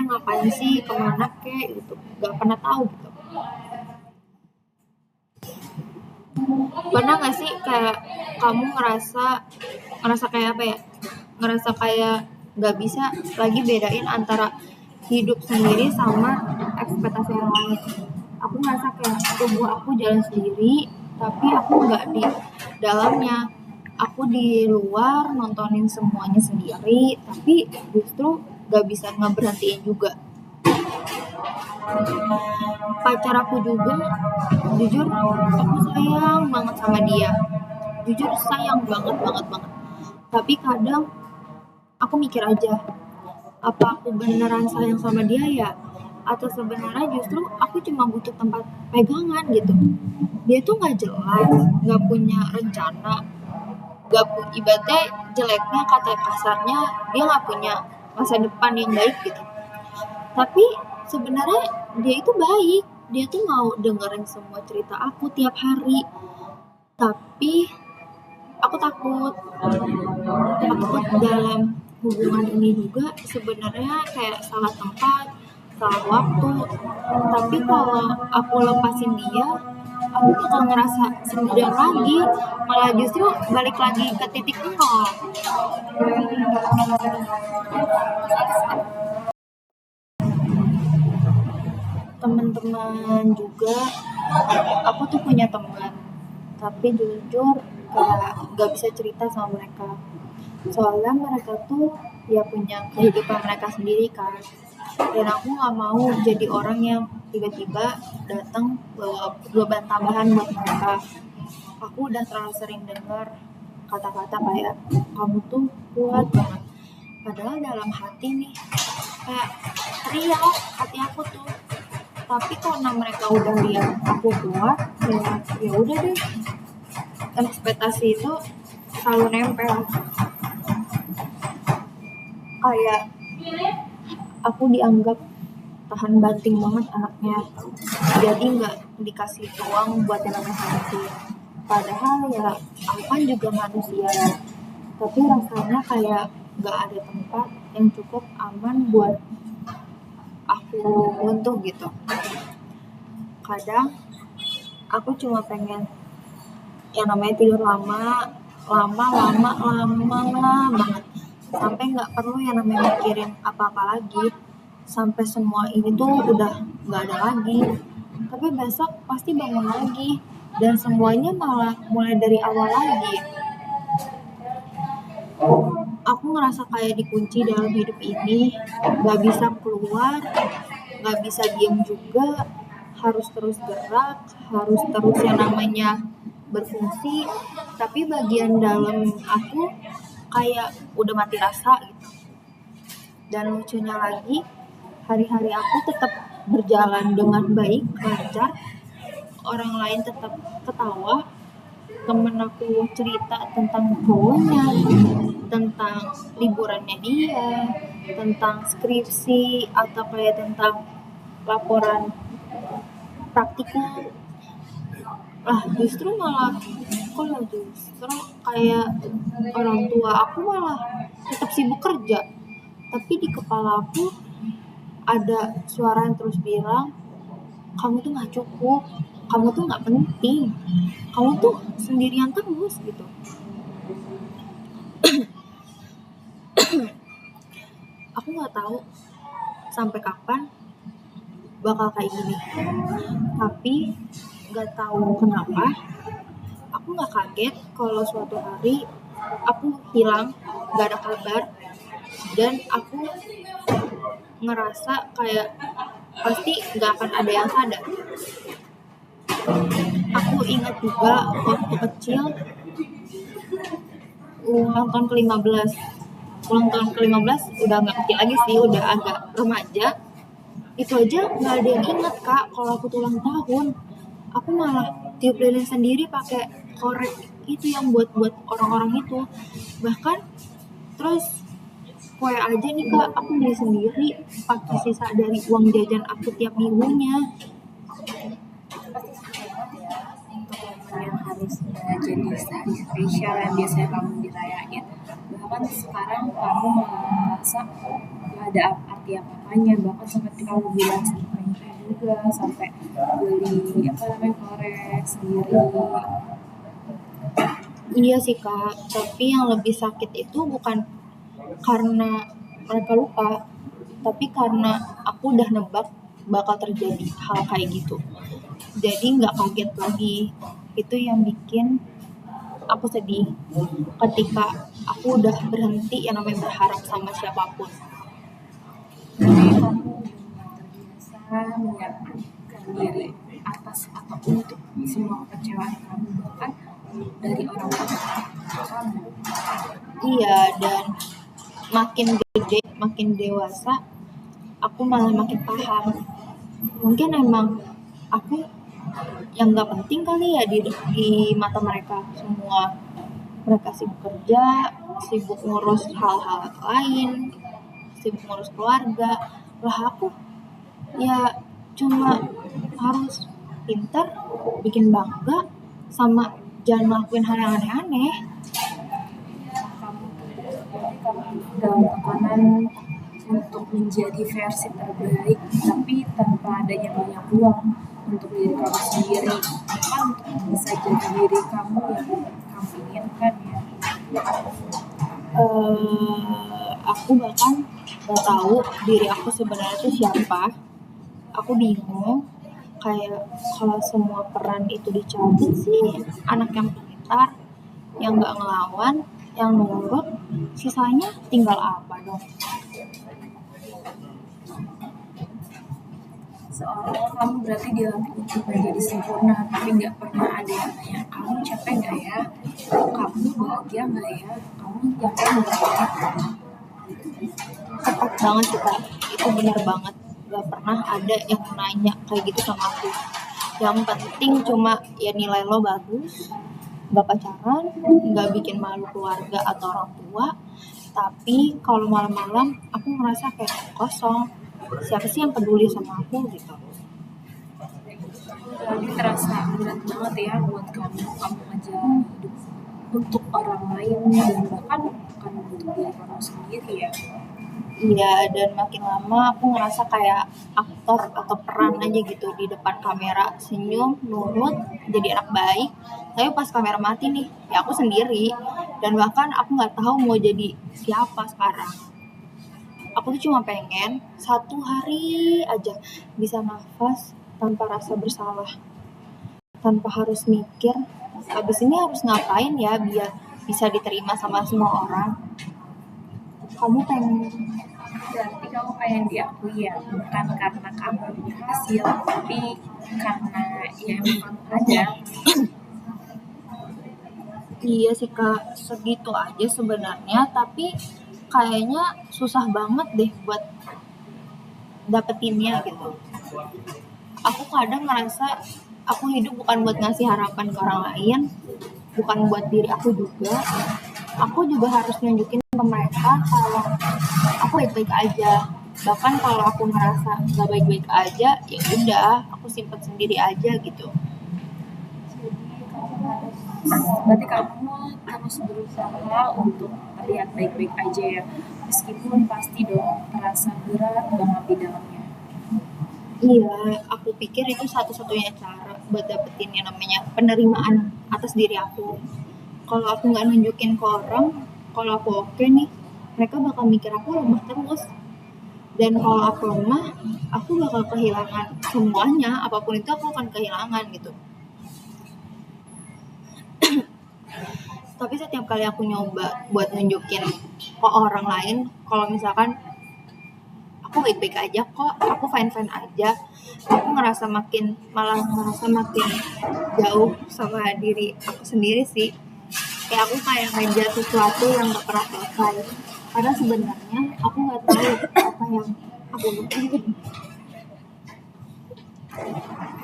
ngapain sih, kemana kek gitu, nggak pernah tahu gitu. Pernah nggak sih kayak kamu ngerasa kayak apa ya, ngerasa kayak nggak bisa lagi bedain antara hidup sendiri sama ekspektasi orang lain. Aku ngerasa kayak tubuh aku jalan sendiri, tapi aku nggak di dalamnya. Aku di luar nontonin semuanya sendiri, tapi justru nggak bisa ngeberhentiin juga. Pacar aku juga, jujur aku sayang banget sama dia. Jujur sayang banget banget banget. Tapi kadang aku mikir aja, apa aku beneran sayang sama dia ya? Atau sebenarnya justru aku cuma butuh tempat pegangan gitu. Dia tuh nggak jelas, nggak punya rencana, ibaratnya jeleknya kata kasarnya dia nggak punya masa depan yang baik gitu. Tapi sebenarnya dia itu baik, dia tuh mau dengerin semua cerita aku tiap hari. Tapi aku takut dalam hubungan ini juga sebenarnya kayak salah tempat, salah waktu. Tapi kalau aku lepasin dia, aku bakal ngerasa sendirian lagi, malah justru balik lagi ke titik nol. Teman-teman juga, aku tuh punya teman, tapi jujur kayak gak bisa cerita sama mereka, soalnya mereka tuh ya punya kehidupan mereka sendiri kan. Dan aku nggak mau jadi orang yang tiba-tiba datang bawa beban tambahan buat mereka. Aku udah terlalu sering dengar kata-kata kayak kamu tuh kuat banget, padahal dalam hati nih kayak teriak hati aku tuh. Tapi karena mereka udah lihat aku kuat, ya udah deh, ekspektasi itu selalu nempel. Kayak aku dianggap tahan banting banget anaknya, jadi nggak dikasih ruang buat yang namanya hati. Padahal ya aku kan juga manusia, tapi rasanya kayak nggak ada tempat yang cukup aman buat aku untuk gitu. Kadang aku cuma pengen yang namanya tidur lama banget, sampai nggak perlu yang namanya mikirin apa-apa lagi, sampai semua ini tuh udah nggak ada lagi. Tapi besok pasti bangun lagi dan semuanya malah mulai dari awal lagi. Aku ngerasa kayak dikunci dalam hidup ini, nggak bisa keluar, nggak bisa diem juga, harus terus gerak, harus terus yang namanya berfungsi. Tapi bagian dalam aku kayak udah mati rasa gitu. Dan lucunya lagi, hari-hari aku tetap berjalan dengan baik, lancar, orang lain tetap ketawa, temen aku cerita tentang cowoknya, tentang liburannya dia, tentang skripsi, atau kayak tentang laporan praktikum. Justru kayak orang tua aku malah tetap sibuk kerja, tapi di kepala aku ada suara yang terus bilang, kamu tuh nggak cukup, kamu tuh nggak penting, kamu tuh sendirian terus gitu. Aku nggak tahu sampai kapan bakal kayak gini, tapi nggak tahu kenapa aku nggak kaget kalau suatu hari aku hilang, nggak ada kabar, dan aku ngerasa kayak pasti nggak akan ada yang sadar. Aku ingat juga waktu kecil, ulang tahun ke-15 udah nggak kecil lagi sih, udah agak remaja. Itu aja nggak ada yang inget kak kalau aku tuh ulang tahun. Aku malah tiup lilin sendiri pakai korek itu yang buat orang-orang itu. Bahkan terus kue aja nih kak, aku beli sendiri pakai sisa dari uang jajan aku tiap minggunya. Pasti susah banget ya untuk momen yang harusnya jadi hari spesial yang biasanya kamu dirayain, bahkan sekarang kamu malah merasa gak ada arti apa-apanya, bahkan seperti kamu bilang sampai juga sampai beli apa namanya korek sendiri. Iya sih kak, tapi yang lebih sakit itu bukan karena mereka lupa, tapi karena aku udah nebak bakal terjadi hal kayak gitu. Jadi nggak kaget lagi. Itu yang bikin aku sedih ketika aku udah berhenti yang namanya berharap sama siapapun. Jadi kamu terbiasa menyiapkan diri atas atau untuk semua kekecewaan kamu, bahkan dari orang tua kamu. Iya, dan makin gede, makin dewasa, aku malah makin paham. Mungkin emang aku yang nggak penting kali ya di mata mereka semua. Mereka sibuk kerja, sibuk ngurus hal-hal lain, sibuk ngurus keluarga. Lah aku ya cuma harus pintar, bikin bangga, sama jangan ngelakuin hal yang aneh-aneh. Kamu dalam tekanan untuk menjadi versi terbaik, tapi tanpa adanya banyak ruang untuk diri kamu sendiri, kan untuk bisa jadi diri kamu yang kamu inginkan ya. Aku bahkan gak tahu diri aku sebenarnya itu siapa. Aku bingung, kayak kalau semua peran itu dicabut sih, anak yang pintar, yang gak ngelawan, yang nurut, sisanya tinggal apa dong? Seolah kamu berarti dilatih untuk menjadi sempurna, tapi nggak pernah ada yang nanya kamu capek nggak ya, kamu bahagia nggak ya, kamu yakin nggak ya. Tepat banget sih kak, itu benar banget. Gak pernah ada yang nanya kayak gitu sama aku. Yang penting cuma ya nilai lo bagus, gak pacaran, gak bikin malu keluarga atau orang tua. Tapi kalau malam-malam aku ngerasa kayak kosong. Siapa sih yang peduli sama aku gitu? Berarti terasa berat banget ya buat kamu menjalani hidup untuk orang lain dan bahkan bukan untuk diri kamu sendiri ya. Iya, dan makin lama aku ngerasa kayak aktor atau peran aja gitu di depan kamera, senyum, nurut, jadi anak baik. Tapi pas kamera mati nih, ya aku sendiri. Dan bahkan aku nggak tahu mau jadi siapa sekarang. Aku tuh cuma pengen satu hari aja bisa nafas tanpa rasa bersalah, tanpa harus mikir habis ini harus ngapain ya biar bisa diterima sama semua orang. Kamu pengen? Berarti kamu pengen diakui ya, bukan karena kamu berhasil, tapi karena ya memang ada. Iya sih kak, segitu aja sebenarnya, tapi kayaknya susah banget deh buat dapetinnya gitu. Aku kadang ngerasa aku hidup bukan buat ngasih harapan ke orang lain, bukan buat diri aku juga. Aku juga harus nunjukin ke mereka kalau aku baik-baik aja. Bahkan kalau aku ngerasa gak baik-baik aja, ya udah, aku simpen sendiri aja gitu. Berarti kamu harus berusaha untuk terlihat baik-baik aja ya, meskipun pasti dong terasa berat banget di dalamnya. Iya, aku pikir itu satu-satunya cara buat dapetin yang namanya penerimaan atas diri aku. Kalau aku nggak nunjukin ke orang, kalau aku oke nih, mereka bakal mikir aku lemah terus. Dan kalau aku lemah, aku bakal kehilangan semuanya, apapun itu aku akan kehilangan gitu. Tapi setiap kali aku nyoba buat nunjukin ke orang lain, kalau misalkan aku baik-baik aja kok, aku fine-fine aja, aku malah ngerasa makin jauh sama diri aku sendiri sih. Kayak aku kayak ngejar sesuatu yang gak pernah selesai, karena sebenarnya aku nggak tahu apa yang aku butuhin.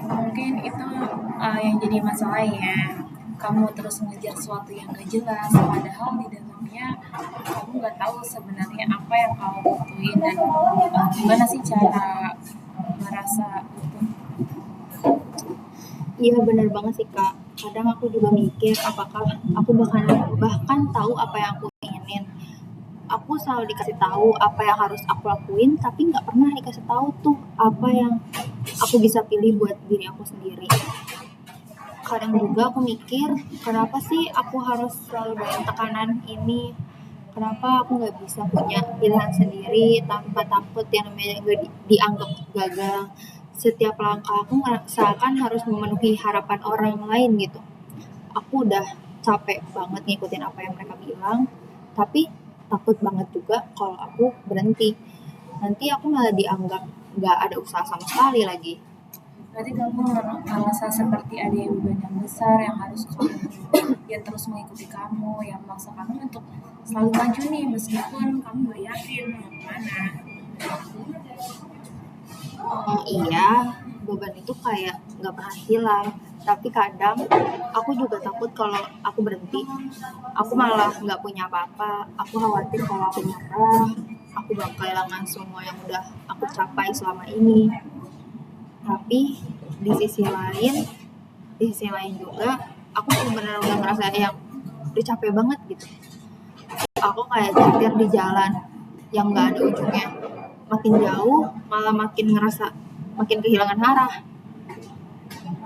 Mungkin itu yang jadi masalah ya. kamu terus ngejar sesuatu yang gak jelas, padahal di dalamnya kamu nggak tahu sebenarnya apa yang kamu butuhin dan gimana sih cara merasa itu. Iya benar banget sih Kak. Kadang aku juga mikir apakah aku bahkan tahu apa yang aku inginin. Aku selalu dikasih tahu apa yang harus aku lakuin, tapi nggak pernah dikasih tahu tuh apa yang aku bisa pilih buat diri aku sendiri. Kadang juga aku mikir, kenapa sih aku harus selalu dalam tekanan ini? Kenapa aku nggak bisa punya pilihan sendiri tanpa takut yang namanya dianggap gagal? Setiap langkah aku seakan harus memenuhi harapan orang lain gitu. Aku udah capek banget ngikutin apa yang mereka bilang, tapi takut banget juga kalau aku berhenti. Nanti aku malah dianggap nggak ada usaha sama sekali lagi. Berarti kamu merasa seperti ada yang beban yang besar yang harus kamu yang terus mengikuti kamu, yang memaksa kamu untuk selalu maju nih meskipun kamu gak yakin mau kemana. Iya, beban itu kayak nggak pernah hilang. Tapi kadang aku juga takut kalau aku berhenti, aku malah nggak punya apa-apa. Aku khawatir kalau aku nyerah, aku bakal kehilangan semua yang udah aku capai selama ini. Tapi di sisi lain juga, aku benar-benar udah ngerasa yang udah capek banget gitu. Aku kayak nyetir di jalan yang nggak ada ujungnya. Makin jauh, malah makin ngerasa makin kehilangan arah.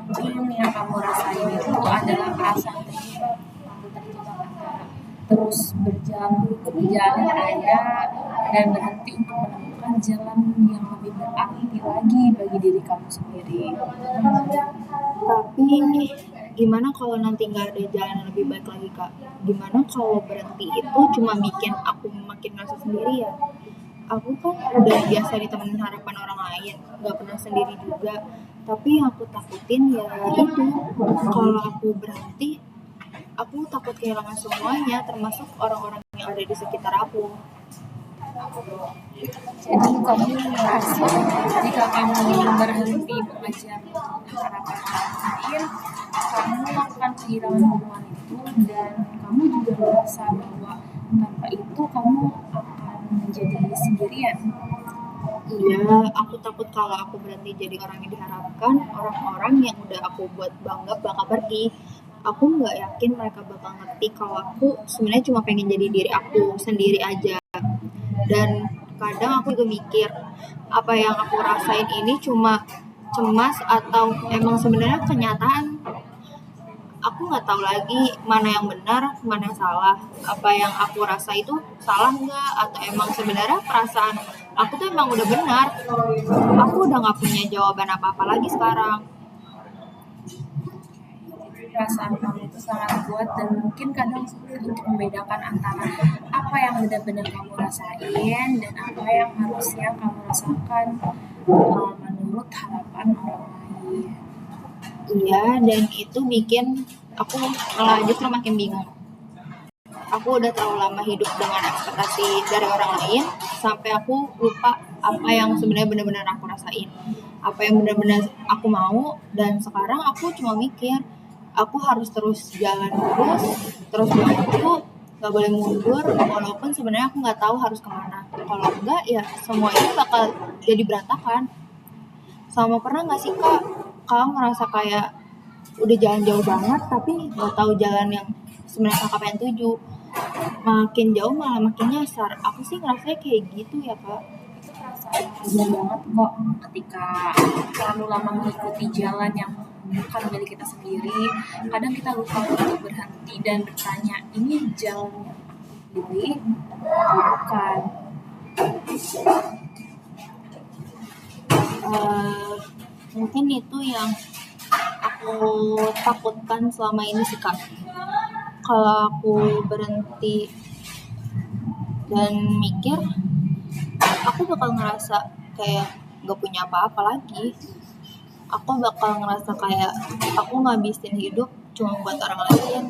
Mungkin yang kamu rasain itu adalah perasaan terjebak, aku terjebak antara terus berjalan yang ada dan berhenti untuk menemukan jalan yang lebih berarti lagi bagi diri kamu sendiri. Tapi gimana kalau nanti nggak ada jalan yang lebih baik lagi Kak? Gimana kalau berhenti itu cuma bikin aku makin ngerasa sendirian? Aku kan udah biasa ditemenin harapan orang lain, nggak pernah sendiri juga. Tapi yang aku takutin ya itu, kalau aku berhenti, aku takut kehilangan semuanya, termasuk orang-orang yang ada di sekitar aku. Jadi kamu merasa jika kamu berhenti mengejar harapan orang lain, kamu akan kehilangan hubungan itu dan kamu juga merasa bahwa tanpa itu kamu akan menjadi sendirian. Iya, aku takut kalau aku berhenti jadi orang yang diharapkan, orang-orang yang udah aku buat bangga bakal pergi. Aku nggak yakin mereka bakal ngerti kalau aku sebenarnya cuma pengen jadi diri aku sendiri aja. Dan kadang aku juga mikir, apa yang aku rasain ini cuma cemas atau emang sebenarnya kenyataan. Aku nggak tahu lagi mana yang benar, mana yang salah. Apa yang aku rasa itu salah nggak? Atau emang sebenarnya perasaan aku tuh emang udah benar. Aku udah nggak punya jawaban apa-apa lagi sekarang. Perasaan kamu itu sangat kuat dan mungkin kadang sulit untuk membedakan antara apa yang benar-benar kamu rasain dan apa yang harusnya kamu rasakan menurut harapan orang lain. Iya, dan itu bikin aku malah justru makin bingung. Aku udah terlalu lama hidup dengan ekspektasi dari orang lain sampai aku lupa apa yang sebenarnya benar-benar aku rasain, apa yang benar-benar aku mau. Dan sekarang aku cuma mikir aku harus terus jalan terus maju, nggak boleh mundur walaupun sebenarnya aku nggak tahu harus kemana. Kalau enggak ya semua ini bakal jadi berantakan. Sama pernah nggak sih Kak, Kak merasa kayak udah jalan jauh banget tapi nggak tahu jalan yang sebenarnya Kakak pengen tuju, makin jauh malah makin nyasar. Aku sih ngerasanya kayak gitu ya Kak. Itu perasaan wajar banget kok ketika terlalu lama mengikuti jalan yang bukan milik kita sendiri. Kadang kita lupa untuk berhenti dan bertanya, ini jalan yang aku pilih atau bukan? Mungkin itu yang aku takutkan selama ini sih Kak. Kalau aku berhenti dan mikir, aku bakal ngerasa kayak gak punya apa-apa lagi. Aku bakal ngerasa kayak aku ngabisin hidup cuma buat orang lain.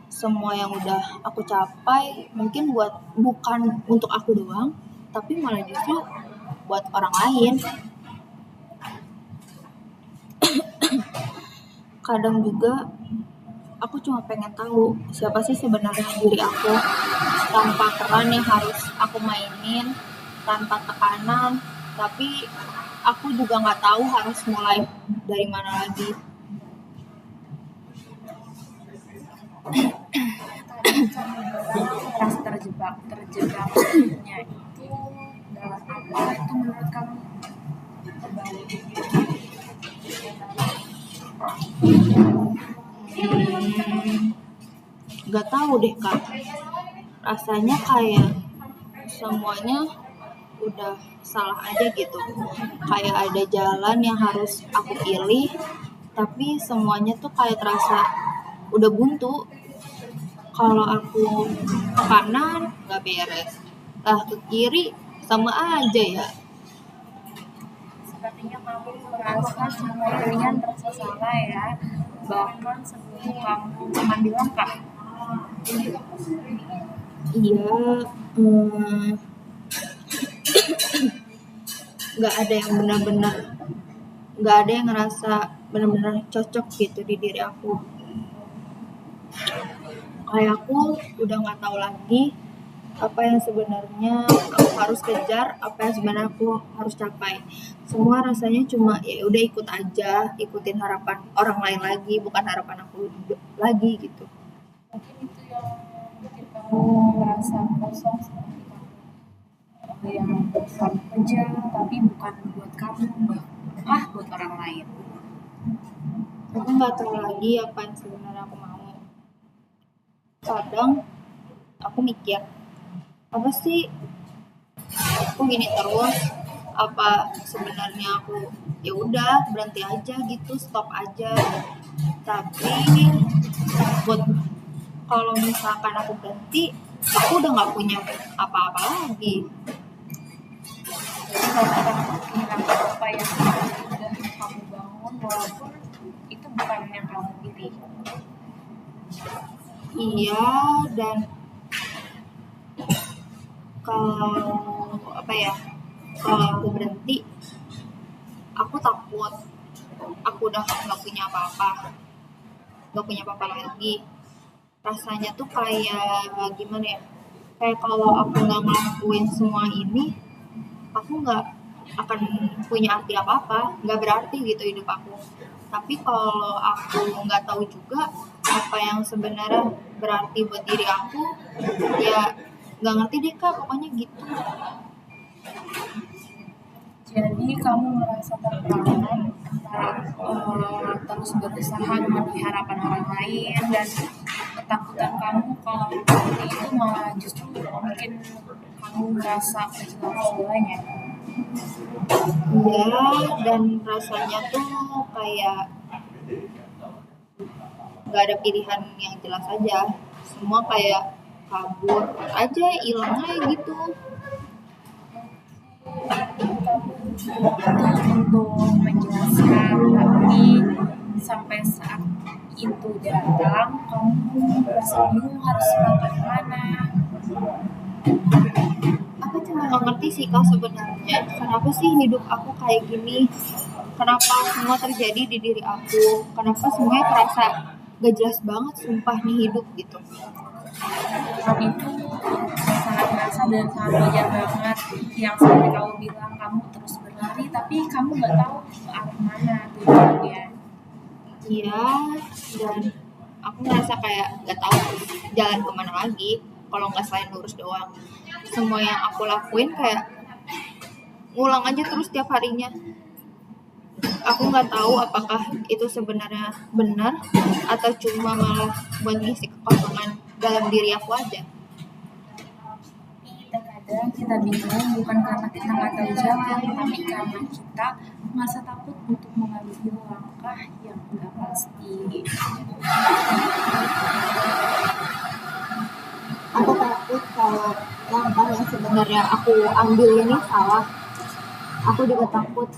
Semua yang udah aku capai mungkin bukan untuk aku doang, tapi malah justru buat orang lain. Kadang juga Aku cuma pengen tahu siapa sih sebenarnya diri aku, tanpa peran yang harus aku mainin, tanpa tekanan, tapi aku juga nggak tahu harus mulai dari mana lagi. Tadi kamu bilang merasa terjebaknya itu dalam apa itu menurut kamu? Nggak tahu deh kak, rasanya kayak semuanya udah salah aja gitu, kayak ada jalan yang harus aku pilih tapi semuanya tuh kayak terasa udah buntu. Kalau aku ke kanan nggak beres, lah ke kiri sama aja ya. Sepertinya kamu merasa semua pilihan terasa salah ya, bahkan sebelum kamu mengambil langkah. Iya, nggak ada yang benar-benar, nggak ada yang ngerasa benar-benar cocok gitu di diri aku. Kayak aku udah nggak tahu lagi apa yang sebenarnya aku harus kejar, apa yang sebenarnya aku harus capai. Semua rasanya cuma ya udah ikut aja, ikutin harapan orang lain lagi, bukan harapan aku lagi gitu. Mungkin itu yang bikin kamu merasa kosong seperti kamu yang kamu kejar tapi bukan buat kamu, malah buat orang lain. Aku nggak tahu lagi apa yang sebenarnya aku mau. Kadang aku mikir, apa sih aku gini terus, apa sebenarnya aku ya udah berhenti aja gitu, stop aja. Tapi buat kalau misalkan aku berhenti, aku udah nggak punya apa-apa lagi. Jadi kamu takut kehilangan apa yang sudah kamu bangun walaupun itu bukan yang kamu pilih. Iya, dan kalau apa ya, kalau aku berhenti, aku takut aku udah nggak punya apa-apa, nggak punya apa-apa lagi. Rasanya tuh kayak gimana ya, kayak kalau aku nggak ngelakuin semua ini, aku nggak akan punya arti apa-apa, nggak berarti gitu hidup aku. Tapi kalau aku nggak tahu juga apa yang sebenarnya berarti buat diri aku, ya nggak ngerti deh kak, pokoknya gitu. Jadi kamu merasa tertekan antara terus berusaha memenuhi harapan orang lain dan ketakutan kamu kalau seperti itu malah justru bikin kamu merasa kehilangan segalanya. Iya, dan rasanya tuh kayak nggak ada pilihan yang jelas aja, semua kayak kabur aja, hilang aja gitu. Untuk menjelaskan, tapi sampai saat itu datang kamu merasa bingung harus melangkah kemana. Aku cuma nggak ngerti sih kak sebenarnya, kenapa sih hidup aku kayak gini, kenapa semua terjadi di diri aku, kenapa semuanya terasa gak jelas banget sumpah nih hidup gitu. Dan itu sangat biasa dan sangat wajar banget, yang seperti kamu bilang kamu terus berlari tapi kamu nggak tahu ke arah mana tujuannya. Iya, dan aku ngerasa kayak gak tahu jalan kemana lagi kalau nggak selain lurus doang. Semua yang aku lakuin kayak ngulang aja terus tiap harinya. Aku nggak tahu apakah itu sebenarnya benar atau cuma malah buat ngisi kekosongan dalam diri aku aja. Terkadang kita bingung bukan karena kita nggak tahu jalan, tapi karena kita merasa takut untuk mengambil langkah yang nggak pasti. Aku takut kalau langkah yang sebenarnya aku ambil ini salah. Aku juga takut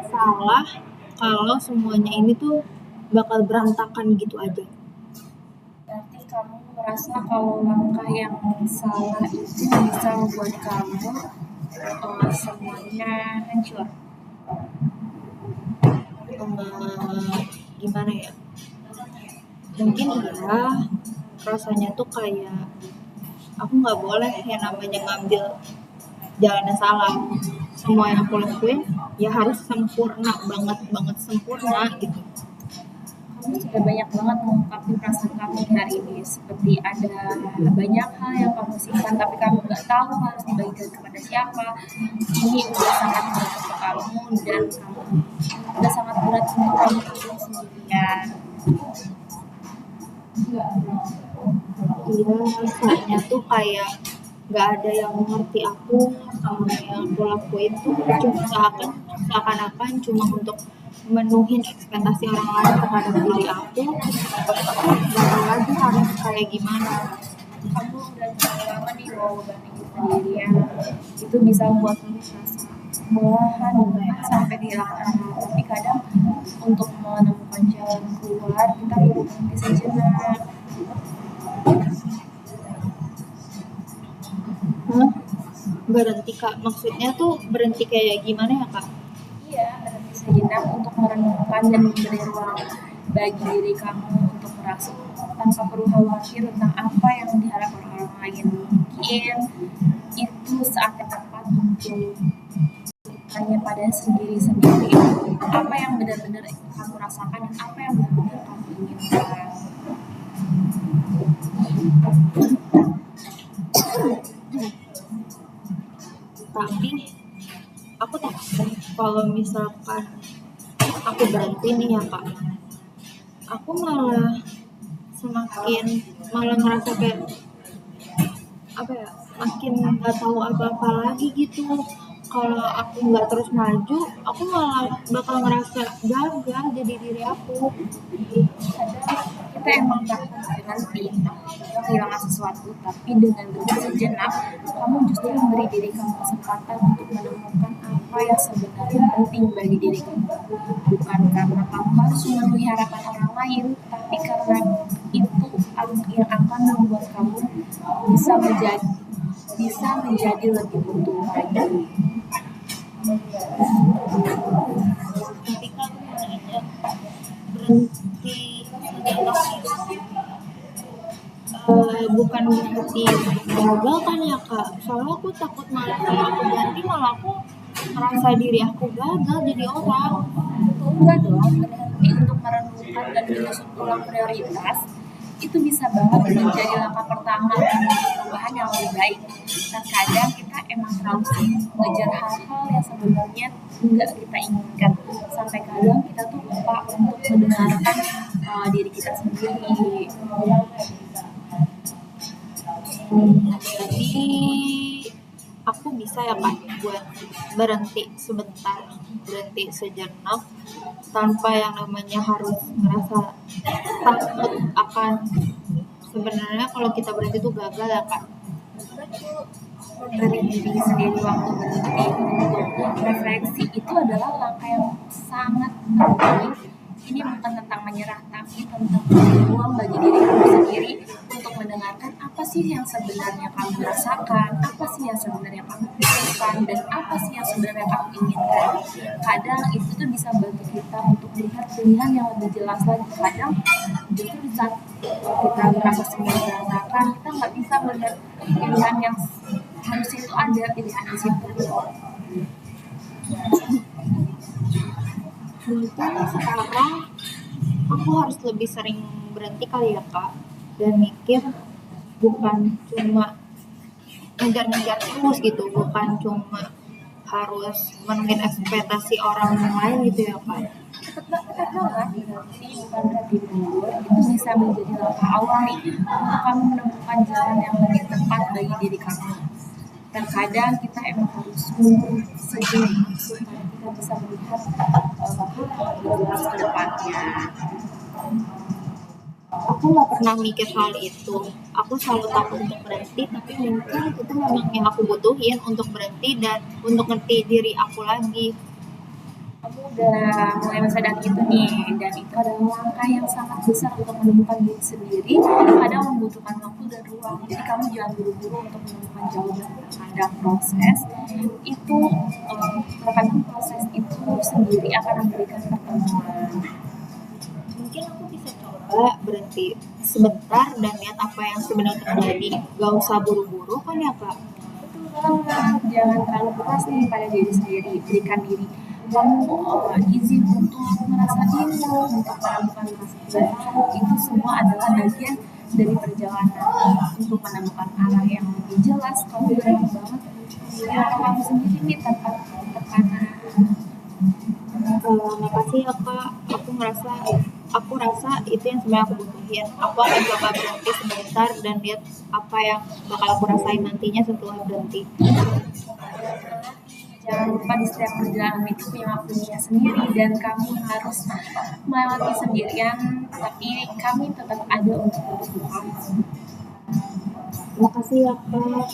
salah kalau semuanya ini tuh bakal berantakan gitu aja. Berarti kamu merasa kalau langkah yang salah itu bisa membuat kamu semuanya hancur. Gimana ya? Mungkin iya, rasanya tuh kayak aku nggak boleh yang namanya ngambil jalan yang salah. Semua yang aku lakuin ya harus sempurna banget banget sempurna gitu. Kamu sudah banyak banget mengungkapin perasaan kamu di hari ini. Seperti ada banyak hal yang kamu simpan tapi kamu nggak tahu harus dibagikan kepada siapa. Ini udah sangat berat untuk kamu dan kamu udah sangat berat untuk kamu sendirian. Iya, rasanya tuh kayak nggak ada yang mengerti aku sama yang aku lakuin tuh cuma seakan-akan cuma untuk menuhin ekspektasi orang lain terhadap diri aku. Gak tahu lagi harus kayak gimana. Kamu udah terlalu lama nih bawa beban ini sendirian. Itu bisa membuat kamu merasa kelelahan sampai kehilangan arah. Tapi kadang untuk menemukan jalan keluar kita perlu berhenti sejenak. Hah? Berhenti kak, maksudnya tuh berhenti kayak gimana ya kak? Iya, berhenti sejenak untuk merenungkan dan memberi ruang bagi diri kamu untuk merasa tanpa perlu khawatir tentang apa yang diharapkan orang lain. Mungkin itu saat yang tepat untuk tanya pada sendiri apa yang benar-benar kamu rasakan dan apa yang benar-benar kamu inginkan. Tapi aku takut kalau misalkan aku berhenti nih ya kak, aku semakin malah ngerasa kayak apa ya, makin nggak tahu apa-apa lagi gitu. Kalau aku nggak terus maju, aku malah bakal ngerasa gagal jadi diri aku. Kadang kita emang takut berhenti kehilangan sesuatu, tapi dengan berhenti sejenak kamu justru memberi diri kamu kesempatan untuk menemukan apa yang sebenarnya penting bagi diri kamu, bukan karena kamu harus memenuhi harapan orang lain, tapi karena itu yang akan membuat kamu bisa menjadi lebih utuh lagi. Tapi kan nanya berhenti sejenak bukan berarti gagal kan ya kak, soalnya aku takut malah kalau aku berhenti malah aku merasa diri aku gagal jadi orang. Enggak dong, berhenti untuk merenungkan dan menyusun ulang prioritas itu bisa banget menjadi langkah pertama menuju perubahan yang lebih baik. Terkadang kita emang terlalu sibuk mengejar hal-hal yang sebenarnya enggak kita inginkan. Sampai kadang kita tuh lupa untuk mendengarkan diri kita sendiri. Jadi aku bisa ya kak buat berhenti sebentar, berhenti sejenak tanpa yang namanya harus merasa takut akan sebenarnya kalau kita berhenti itu gagal ya kak. Memberi diri sendiri waktu berhenti untuk refleksi itu adalah langkah yang sangat penting. Ini bukan tentang menyerah, tapi tentang ruang bagi diri kamu sendiri untuk mendengarkan apa sih yang sebenarnya kamu rasakan, apa sih yang sebenarnya kamu pikirkan, dan apa sih yang sebenarnya kamu inginkan. Kadang itu tuh bisa bantu kita untuk melihat pilihan yang lebih jelas lagi. Kadang justru di saat kita merasa semua berantakan, kita nggak bisa melihat pilihan yang harusnya itu ada pilihan di situ. Mungkin sekarang aku harus lebih sering berhenti kali ya kak dan mikir, bukan cuma ngejar-ngejar terus gitu, bukan cuma harus menuhin ekspektasi orang lain gitu ya kak. Tepat banget, berarti bukan berarti mundur. Itu bisa menjadi langkah awal nih untuk kamu menemukan jalan yang lebih tepat bagi diri kamu. Terkadang kita emang harus mundur sejenak supaya kita bisa melihat hal yang lebih jelas ke depannya. Aku nggak pernah mikir hal itu, aku selalu takut untuk berhenti, tapi mungkin itu memang yang aku butuhin untuk berhenti dan untuk ngerti diri aku lagi. Kamu udah mulai mensadari itu nih, dan itu adalah langkah yang sangat besar untuk menemukan diri sendiri. Kadang membutuhkan waktu dan ruang, jadi kamu jangan buru-buru untuk menemukan jawaban. Kadang terkadang proses itu sendiri akan memberikan pertemuan. Mungkin aku bisa coba coba berhenti sebentar dan lihat apa yang sebenarnya terjadi. Gak usah buru-buru kan ya kak? Betul banget, jangan terlalu keras nih pada diri sendiri, berikan diri kamu izin untuk merasa bingung, untuk menemukan rasa jenuh. Itu semua adalah bagian dari perjalanan untuk menemukan arah yang lebih jelas. Kamu berani banget menjadi kamu sendiri nih tanpa tekanan. Makasih ya kak, aku rasa itu yang sebenarnya aku butuhin. Aku akan coba berhenti sebentar dan lihat apa yang bakal aku rasain nantinya setelah berhenti. Jangan lupa di setiap perjalanan itu punya waktunya sendiri dan kamu harus melewati sendirian, tapi kami tetap ada untuk mendukung kamu. Makasih ya kak.